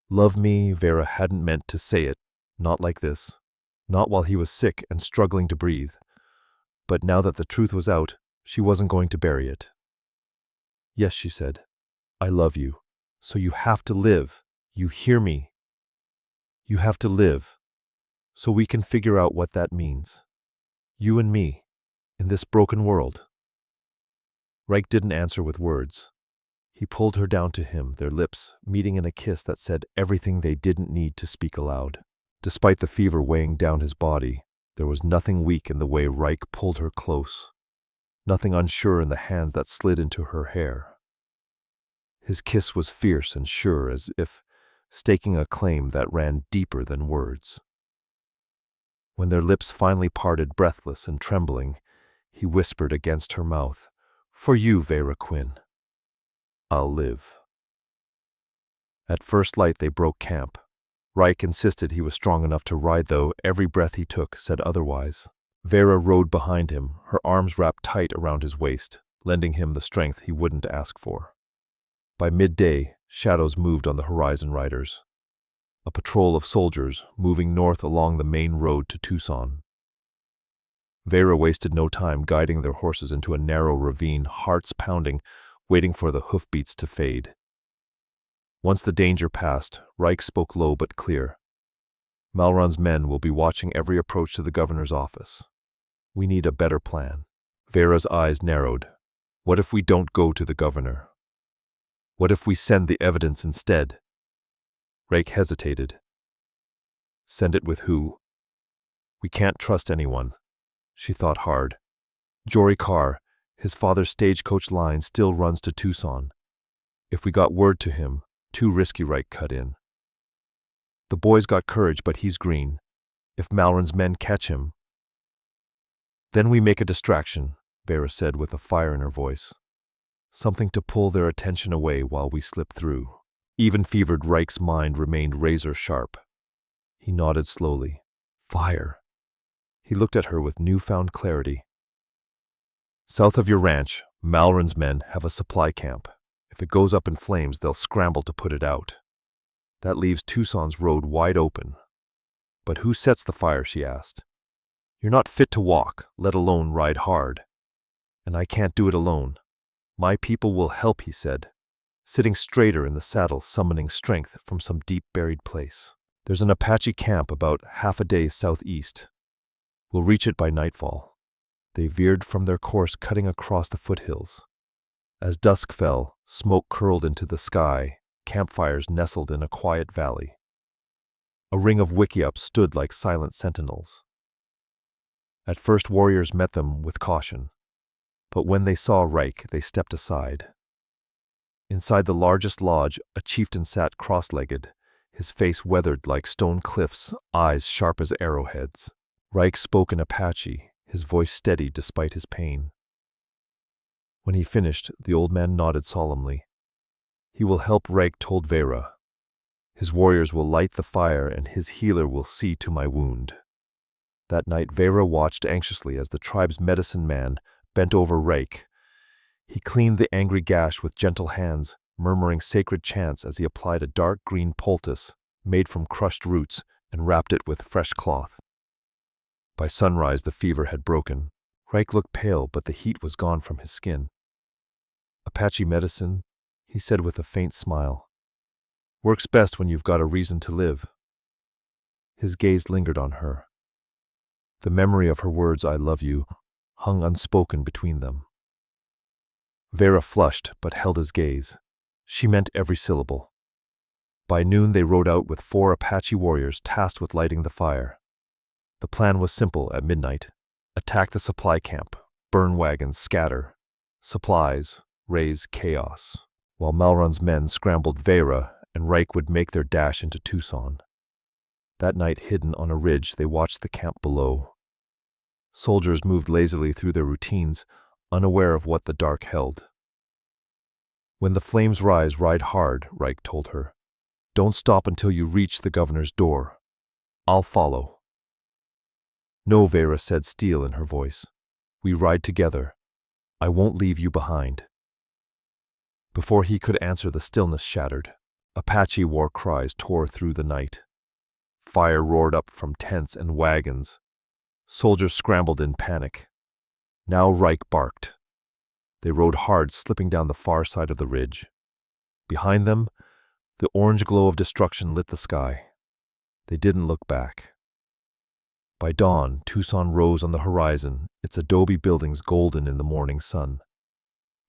love me?" Veyra hadn't meant to say it, not like this, not while he was sick and struggling to breathe. But now that the truth was out, she wasn't going to bury it. "Yes," she said, "I love you. So you have to live. You hear me? You have to live. So we can figure out what that means. You and me, in this broken world." Raik didn't answer with words. He pulled her down to him, their lips meeting in a kiss that said everything they didn't need to speak aloud. Despite the fever weighing down his body, there was nothing weak in the way Raik pulled her close, nothing unsure in the hands that slid into her hair. His kiss was fierce and sure, as if staking a claim that ran deeper than words. When their lips finally parted, breathless and trembling, he whispered against her mouth, "For you, Veyra Quinn." I'll live. At first light they broke camp. Raik insisted he was strong enough to ride, though every breath he took said otherwise. Veyra rode behind him, her arms wrapped tight around his waist, lending him the strength he wouldn't ask for. By midday, shadows moved on the horizon riders. A patrol of soldiers moving north along the main road to Tucson. Veyra wasted no time guiding their horses into a narrow ravine, hearts pounding, waiting for the hoofbeats to fade. Once the danger passed, Raik spoke low but clear. Malron's men will be watching every approach to the governor's office. We need a better plan. Veyra's eyes narrowed. What if we don't go to the governor? What if we send the evidence instead? Raik hesitated. Send it with who? We can't trust anyone. She thought hard. Jory Carr, his father's stagecoach line still runs to Tucson. If we got word to him, too risky, Raik cut in. The boy's got courage, but he's green. If Malron's men catch him. Then we make a distraction, Veyra said with a fire in her voice. Something to pull their attention away while we slip through. Even-fevered Raik's mind remained razor-sharp. He nodded slowly. Fire. He looked at her with newfound clarity. South of your ranch, Malron's men have a supply camp. If it goes up in flames, they'll scramble to put it out. That leaves Tucson's road wide open. But who sets the fire, she asked. You're not fit to walk, let alone ride hard. And I can't do it alone. My people will help, he said, sitting straighter in the saddle, summoning strength from some deep-buried place. There's an Apache camp about half a day southeast. We'll reach it by nightfall. They veered from their course, cutting across the foothills. As dusk fell, smoke curled into the sky, campfires nestled in a quiet valley. A ring of wickiups stood like silent sentinels. At first warriors met them with caution, but when they saw Raik, they stepped aside. Inside the largest lodge, a chieftain sat cross-legged, his face weathered like stone cliffs, eyes sharp as arrowheads. Raik spoke in Apache, his voice steady despite his pain. When he finished, the old man nodded solemnly. He will help, Raik told Veyra. His warriors will light the fire, and his healer will see to my wound. That night Veyra watched anxiously as the tribe's medicine man bent over Raik. He cleaned the angry gash with gentle hands, murmuring sacred chants as he applied a dark green poultice made from crushed roots and wrapped it with fresh cloth. By sunrise the fever had broken. Raik looked pale, but the heat was gone from his skin. Apache medicine, he said with a faint smile. Works best when you've got a reason to live. His gaze lingered on her. The memory of her words, I love you, hung unspoken between them. Veyra flushed, but held his gaze. She meant every syllable. By noon they rode out with 4 Apache warriors tasked with lighting the fire. The plan was simple at midnight. Attack the supply camp, burn wagons, scatter supplies, raise chaos. While Malron's men scrambled, Veyra and Raik would make their dash into Tucson. That night, hidden on a ridge, they watched the camp below. Soldiers moved lazily through their routines, unaware of what the dark held. When the flames rise, ride hard, Raik told her. Don't stop until you reach the governor's door. I'll follow. No, Veyra said, steel in her voice. We ride together. I won't leave you behind. Before he could answer, the stillness shattered. Apache war cries tore through the night. Fire roared up from tents and wagons. Soldiers scrambled in panic. Now Raik barked. They rode hard, slipping down the far side of the ridge. Behind them, the orange glow of destruction lit the sky. They didn't look back. By dawn, Tucson rose on the horizon, its adobe buildings golden in the morning sun.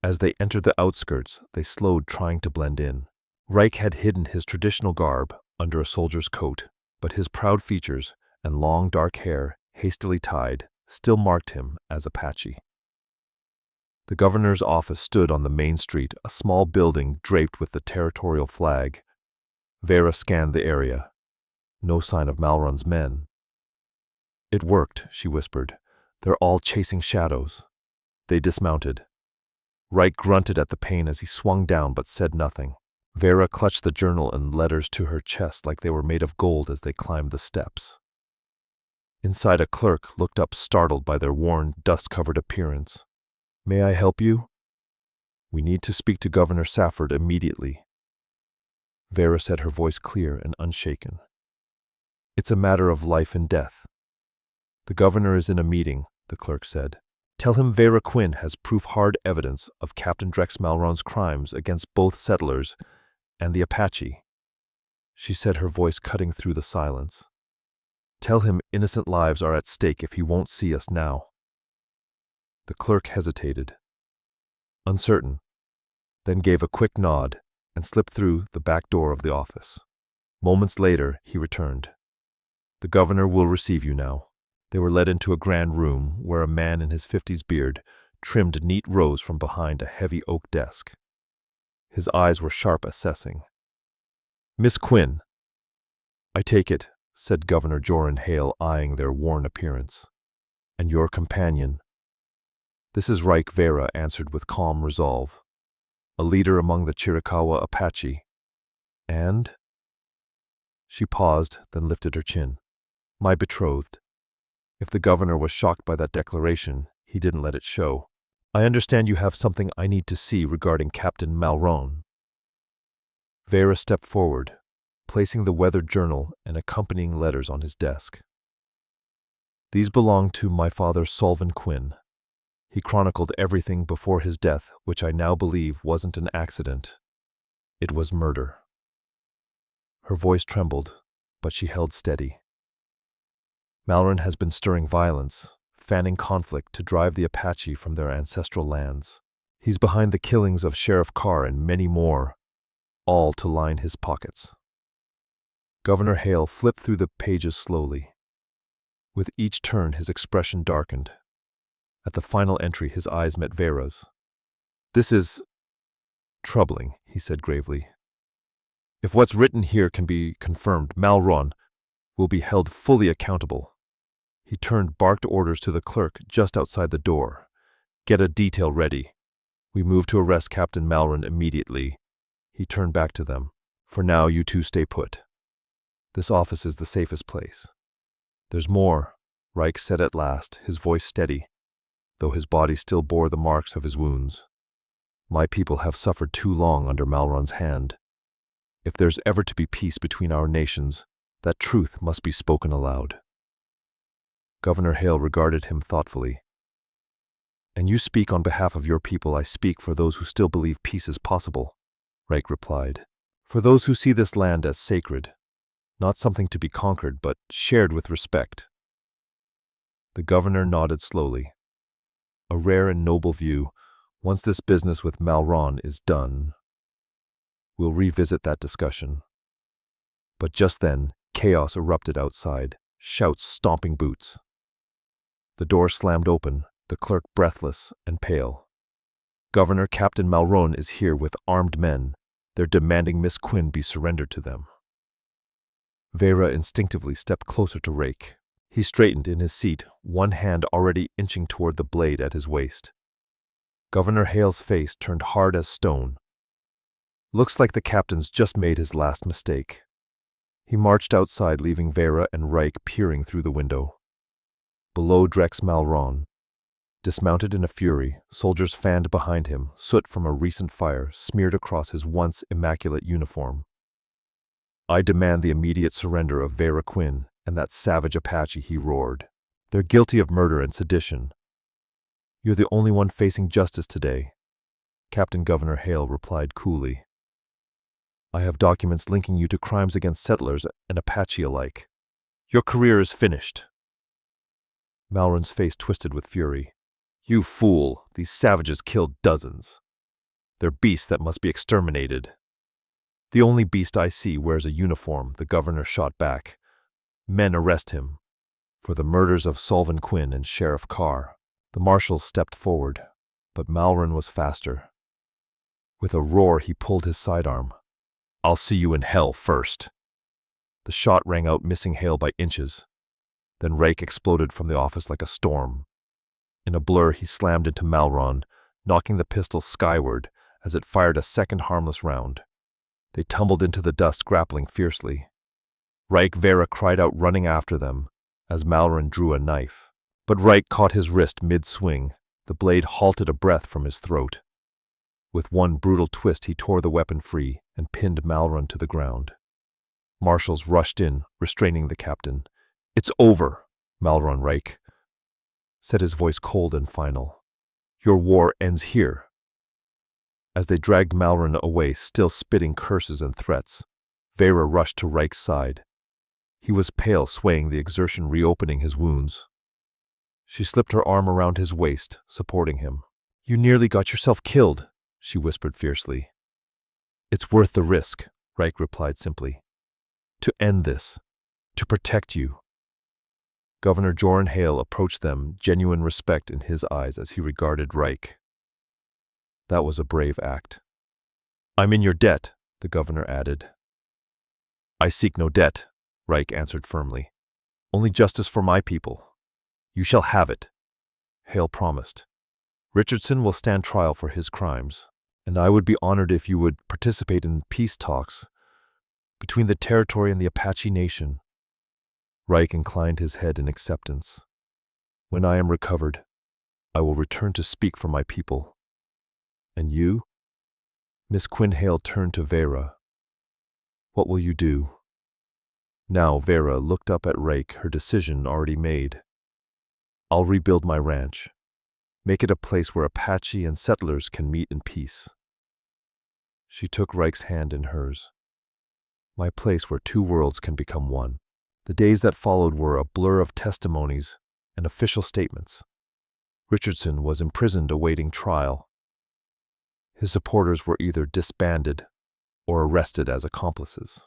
As they entered the outskirts, they slowed, trying to blend in. Raik had hidden his traditional garb under a soldier's coat, but his proud features and long dark hair, hastily tied, still marked him as Apache. The governor's office stood on the main street, a small building draped with the territorial flag. Veyra scanned the area. No sign of Malron's men. It worked, she whispered. They're all chasing shadows. They dismounted. Raik grunted at the pain as he swung down but said nothing. Veyra clutched the journal and letters to her chest like they were made of gold as they climbed the steps. Inside, a clerk looked up startled by their worn, dust-covered appearance. "May I help you?" "We need to speak to Governor Safford immediately." Veyra said, her voice clear and unshaken. "It's a matter of life and death." "The governor is in a meeting," the clerk said. "Tell him Veyra Quinn has proof-hard evidence of Captain Drex Malron's crimes against both settlers and the Apache," she said, her voice cutting through the silence. "Tell him innocent lives are at stake if he won't see us now." The clerk hesitated, uncertain, then gave a quick nod and slipped through the back door of the office. Moments later, he returned. "The governor will receive you now." They were led into a grand room where a man in his 50s beard trimmed neat rows from behind a heavy oak desk. His eyes were sharp, assessing. "Miss Quinn." "I take it," said Governor Joran Hale, eyeing their worn appearance. "And your companion?" "This is Raik," Veyra answered with calm resolve. "A leader among the Chiricahua Apache." "And?" She paused, then lifted her chin. "My betrothed." If the governor was shocked by that declaration, he didn't let it show. "I understand you have something I need to see regarding Captain Malron." Veyra stepped forward, placing the weathered journal and accompanying letters on his desk. "These belong to my father, Solvin Quinn. He chronicled everything before his death, which I now believe wasn't an accident. It was murder." Her voice trembled, but she held steady. "Malron has been stirring violence, fanning conflict to drive the Apache from their ancestral lands. He's behind the killings of Sheriff Carr and many more, all to line his pockets." Governor Hale flipped through the pages slowly. With each turn, his expression darkened. At the final entry, his eyes met Veyra's. "This is troubling," he said gravely. "If what's written here can be confirmed, Malron will be held fully accountable." He turned barked orders to the clerk just outside the door. "Get a detail ready. We move to arrest Captain Malron immediately." He turned back to them. "For now, you two stay put. This office is the safest place." "There's more," Raik said at last, his voice steady, though his body still bore the marks of his wounds. "My people have suffered too long under Malron's hand. If there's ever to be peace between our nations, that truth must be spoken aloud." Governor Hale regarded him thoughtfully. "And you speak on behalf of your people. I speak for those who still believe peace is possible," Raik replied. "For those who see this land as sacred, not something to be conquered, but shared with respect." The governor nodded slowly. "A rare and noble view. Once this business with Malron is done, we'll revisit that discussion." But just then, chaos erupted outside, shouts, stomping boots. The door slammed open, the clerk breathless and pale. "Governor, Captain Malron is here with armed men. They're demanding Miss Quinn be surrendered to them." Veyra instinctively stepped closer to Raik. He straightened in his seat, one hand already inching toward the blade at his waist. Governor Hale's face turned hard as stone. "Looks like the captain's just made his last mistake." He marched outside, leaving Veyra and Raik peering through the window. Below, Drex Malron, dismounted in a fury, soldiers fanned behind him, soot from a recent fire smeared across his once immaculate uniform. "I demand the immediate surrender of Veyra Quinn and that savage Apache," he roared. "They're guilty of murder and sedition. You're the only one facing justice today," Captain Governor Hale replied coolly. "I have documents linking you to crimes against settlers and Apache alike. Your career is finished." Malron's face twisted with fury. "You fool! These savages killed dozens. They're beasts that must be exterminated." "The only beast I see wears a uniform," the governor shot back. "Men, arrest him for the murders of Solvin Quinn and Sheriff Carr." The marshal stepped forward, but Malron was faster. With a roar, he pulled his sidearm. "I'll see you in hell first." The shot rang out, missing Hale by inches. Then Raik exploded from the office like a storm. In a blur, he slammed into Malron, knocking the pistol skyward as it fired a second harmless round. They tumbled into the dust, grappling fiercely. Raik Veyra cried out, running after them, as Malron drew a knife. But Raik caught his wrist mid-swing. The blade halted a breath from his throat. With one brutal twist, he tore the weapon free and pinned Malron to the ground. Marshals rushed in, restraining the captain. "It's over, Malron Raik," said his voice cold and final. "Your war ends here." As they dragged Malron away, still spitting curses and threats, Veyra rushed to Raik's side. He was pale, swaying, the exertion reopening his wounds. She slipped her arm around his waist, supporting him. "You nearly got yourself killed," she whispered fiercely. "It's worth the risk," Raik replied simply. "To end this. To protect you." Governor Joran Hale approached them, genuine respect in his eyes as he regarded Raik. That was a brave act. "I'm in your debt," the governor added. "I seek no debt," Raik answered firmly. "Only justice for my people." "You shall have it," Hale promised. "Richardson will stand trial for his crimes, and I would be honored if you would participate in peace talks between the territory and the Apache nation." Raik inclined his head in acceptance. "When I am recovered, I will return to speak for my people." "And you?" Miss Quinn Hale turned to Veyra. "What will you do?" Now Veyra looked up at Raik, her decision already made. "I'll rebuild my ranch. Make it a place where Apache and settlers can meet in peace." She took Raik's hand in hers. "My place where two worlds can become one." The days that followed were a blur of testimonies and official statements. Richardson was imprisoned awaiting trial. His supporters were either disbanded or arrested as accomplices.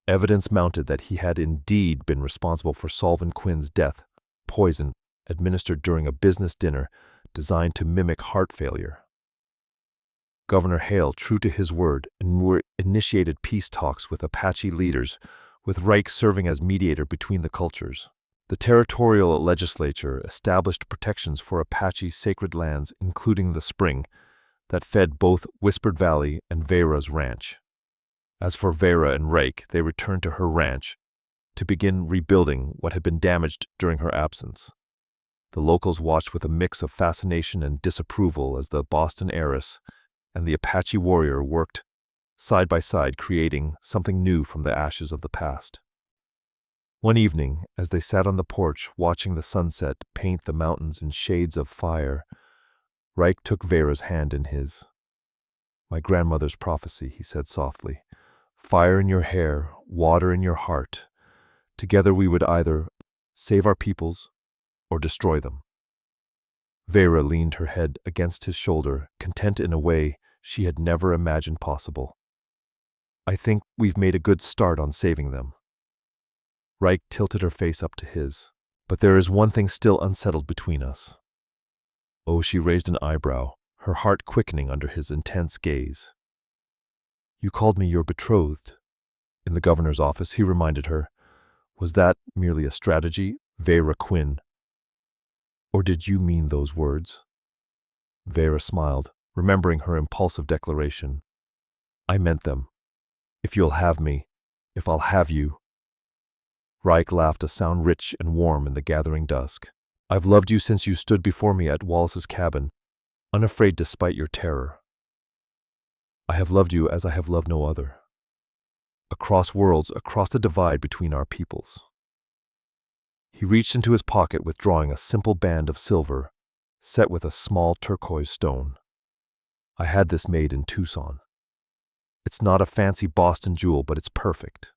Evidence mounted that he had indeed been responsible for Solvin Quinn's death, poison administered during a business dinner designed to mimic heart failure. Governor Hale, true to his word, initiated peace talks with Apache leaders, with Raik serving as mediator between the cultures. The territorial legislature established protections for Apache sacred lands, including the spring that fed both Whispered Valley and Veyra's ranch. As for Veyra and Raik, they returned to her ranch to begin rebuilding what had been damaged during her absence. The locals watched with a mix of fascination and disapproval as the Boston heiress and the Apache warrior worked side by side, creating something new from the ashes of the past. One evening, as they sat on the porch watching the sunset paint the mountains in shades of fire, Raik took Veyra's hand in his. "My grandmother's prophecy," he said softly. "Fire in your hair, water in your heart. Together we would either save our peoples or destroy them." Veyra leaned her head against his shoulder, content in a way she had never imagined possible. "I think we've made a good start on saving them." Raik tilted her face up to his. "But there is one thing still unsettled between us." Oh, she raised an eyebrow, her heart quickening under his intense gaze. "You called me your betrothed." In the governor's office, he reminded her. "Was that merely a strategy, Veyra Quinn? Or did you mean those words?" Veyra smiled, remembering her impulsive declaration. "I meant them. If you'll have me, if I'll have you." Raik laughed, a sound rich and warm in the gathering dusk. "I've loved you since you stood before me at Wallace's cabin, unafraid despite your terror. I have loved you as I have loved no other. Across worlds, across the divide between our peoples." He reached into his pocket, withdrawing a simple band of silver, set with a small turquoise stone. "I had this made in Tucson. It's not a fancy Boston jewel, but it's perfect."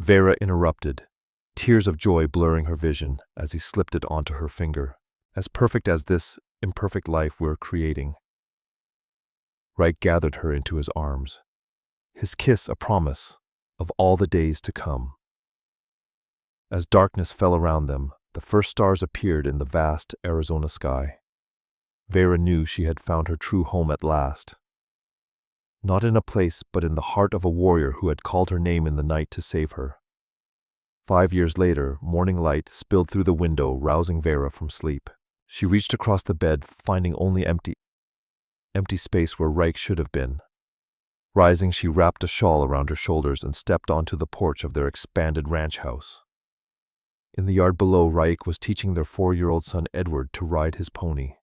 Veyra interrupted, tears of joy blurring her vision as he slipped it onto her finger. "As perfect as this imperfect life we're creating." Raik gathered her into his arms, his kiss a promise of all the days to come. As darkness fell around them, the first stars appeared in the vast Arizona sky. Veyra knew she had found her true home at last. Not in a place, but in the heart of a warrior who had called her name in the night to save her. 5 years later, morning light spilled through the window, rousing Veyra from sleep. She reached across the bed, finding only empty space where Raik should have been. Rising, she wrapped a shawl around her shoulders and stepped onto the porch of their expanded ranch house. In the yard below, Raik was teaching their 4-year-old son Edward to ride his pony.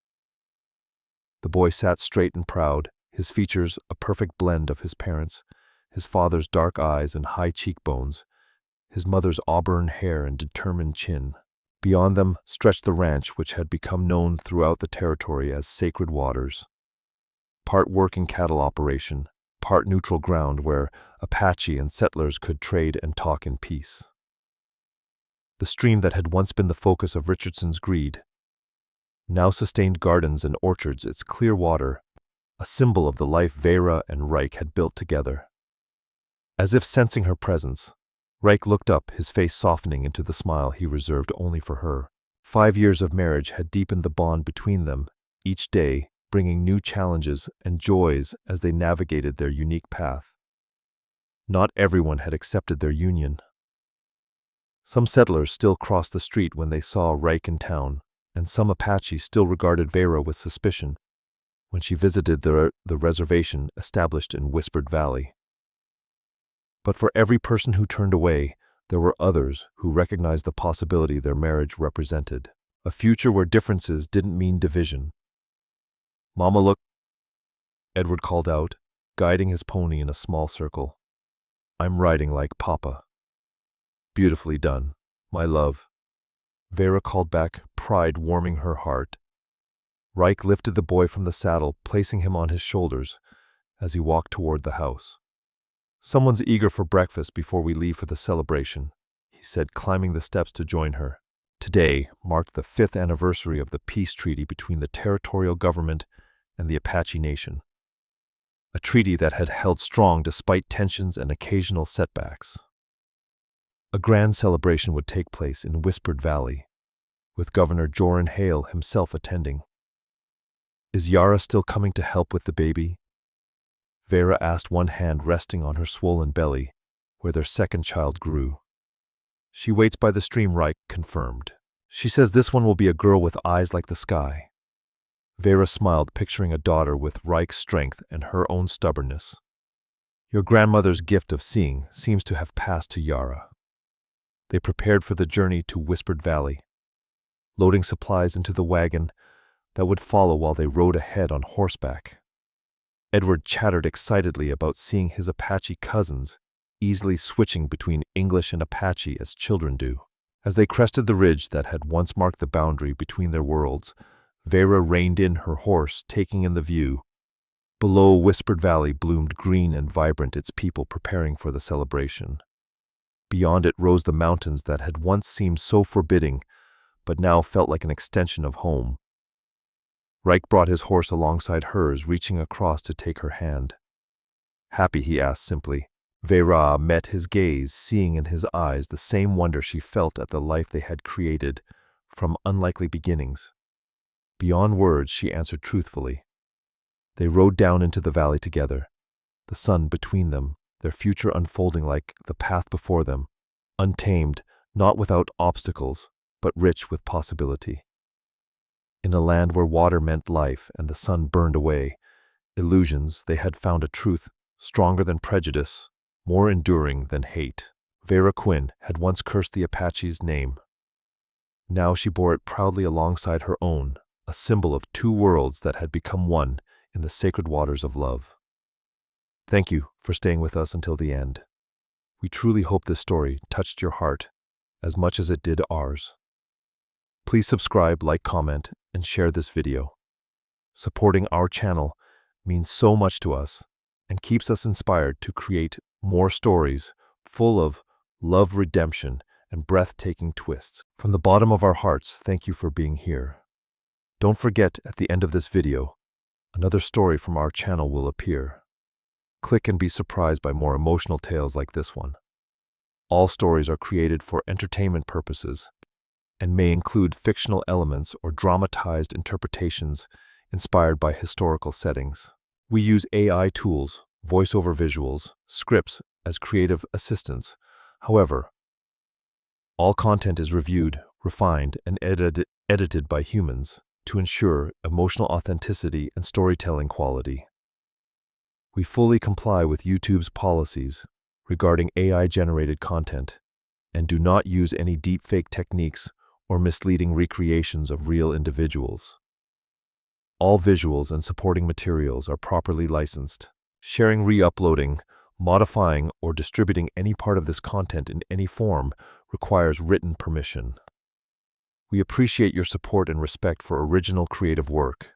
The boy sat straight and proud, his features a perfect blend of his parents', his father's dark eyes and high cheekbones, his mother's auburn hair and determined chin. Beyond them stretched the ranch, which had become known throughout the territory as Sacred Waters. Part working cattle operation, part neutral ground where Apache and settlers could trade and talk in peace. The stream that had once been the focus of Richardson's greed now sustained gardens and orchards, its clear water, a symbol of the life Veyra and Raik had built together. As if sensing her presence, Raik looked up, his face softening into the smile he reserved only for her. 5 years of marriage had deepened the bond between them, each day bringing new challenges and joys as they navigated their unique path. Not everyone had accepted their union. Some settlers still crossed the street when they saw Raik in town, and some Apache still regarded Veyra with suspicion when she visited the reservation established in Whispered Valley. But for every person who turned away, there were others who recognized the possibility their marriage represented, a future where differences didn't mean division. "Mama, look," Edward called out, guiding his pony in a small circle. "I'm riding like Papa." "Beautifully done, my love," Veyra called back, pride warming her heart. Raik lifted the boy from the saddle, placing him on his shoulders as he walked toward the house. "Someone's eager for breakfast before we leave for the celebration," he said, climbing the steps to join her. Today marked the 5th anniversary of the peace treaty between the territorial government and the Apache Nation, a treaty that had held strong despite tensions and occasional setbacks. A grand celebration would take place in Whispered Valley, with Governor Joran Hale himself attending. "Is Yara still coming to help with the baby?" Veyra asked, one hand resting on her swollen belly, where their second child grew. "She waits by the stream," Raik confirmed. "She says this one will be a girl with eyes like the sky." Veyra smiled, picturing a daughter with Raik's strength and her own stubbornness. "Your grandmother's gift of seeing seems to have passed to Yara." They prepared for the journey to Whispered Valley, loading supplies into the wagon that would follow while they rode ahead on horseback. Edward chattered excitedly about seeing his Apache cousins, easily switching between English and Apache as children do. As they crested the ridge that had once marked the boundary between their worlds, Veyra reined in her horse, taking in the view. Below, Whispered Valley bloomed green and vibrant, its people preparing for the celebration. Beyond it rose the mountains that had once seemed so forbidding, but now felt like an extension of home. Raik brought his horse alongside hers, reaching across to take her hand. "Happy?" he asked simply. Veyra met his gaze, seeing in his eyes the same wonder she felt at the life they had created from unlikely beginnings. Beyond words, she answered truthfully. They rode down into the valley together, the sun between them, their future unfolding like the path before them, untamed, not without obstacles, but rich with possibility. In a land where water meant life and the sun burned away illusions, they had found a truth stronger than prejudice, more enduring than hate. Veyra Quinn had once cursed the Apache's name. Now she bore it proudly alongside her own, a symbol of 2 worlds that had become one in the sacred waters of love. Thank you for staying with us until the end. We truly hope this story touched your heart as much as it did ours. Please subscribe, like, comment, and share this video. Supporting our channel means so much to us and keeps us inspired to create more stories full of love, redemption, and breathtaking twists. From the bottom of our hearts, thank you for being here. Don't forget, at the end of this video, another story from our channel will appear. Click and be surprised by more emotional tales like this one. All stories are created for entertainment purposes and may include fictional elements or dramatized interpretations inspired by historical settings. We use AI tools, voiceover visuals, scripts as creative assistants. However, all content is reviewed, refined, and edited by humans, to ensure emotional authenticity and storytelling quality. We fully comply with YouTube's policies regarding AI-generated content and do not use any deepfake techniques or misleading recreations of real individuals. All visuals and supporting materials are properly licensed. Sharing, re-uploading, modifying, or distributing any part of this content in any form requires written permission. We appreciate your support and respect for original creative work.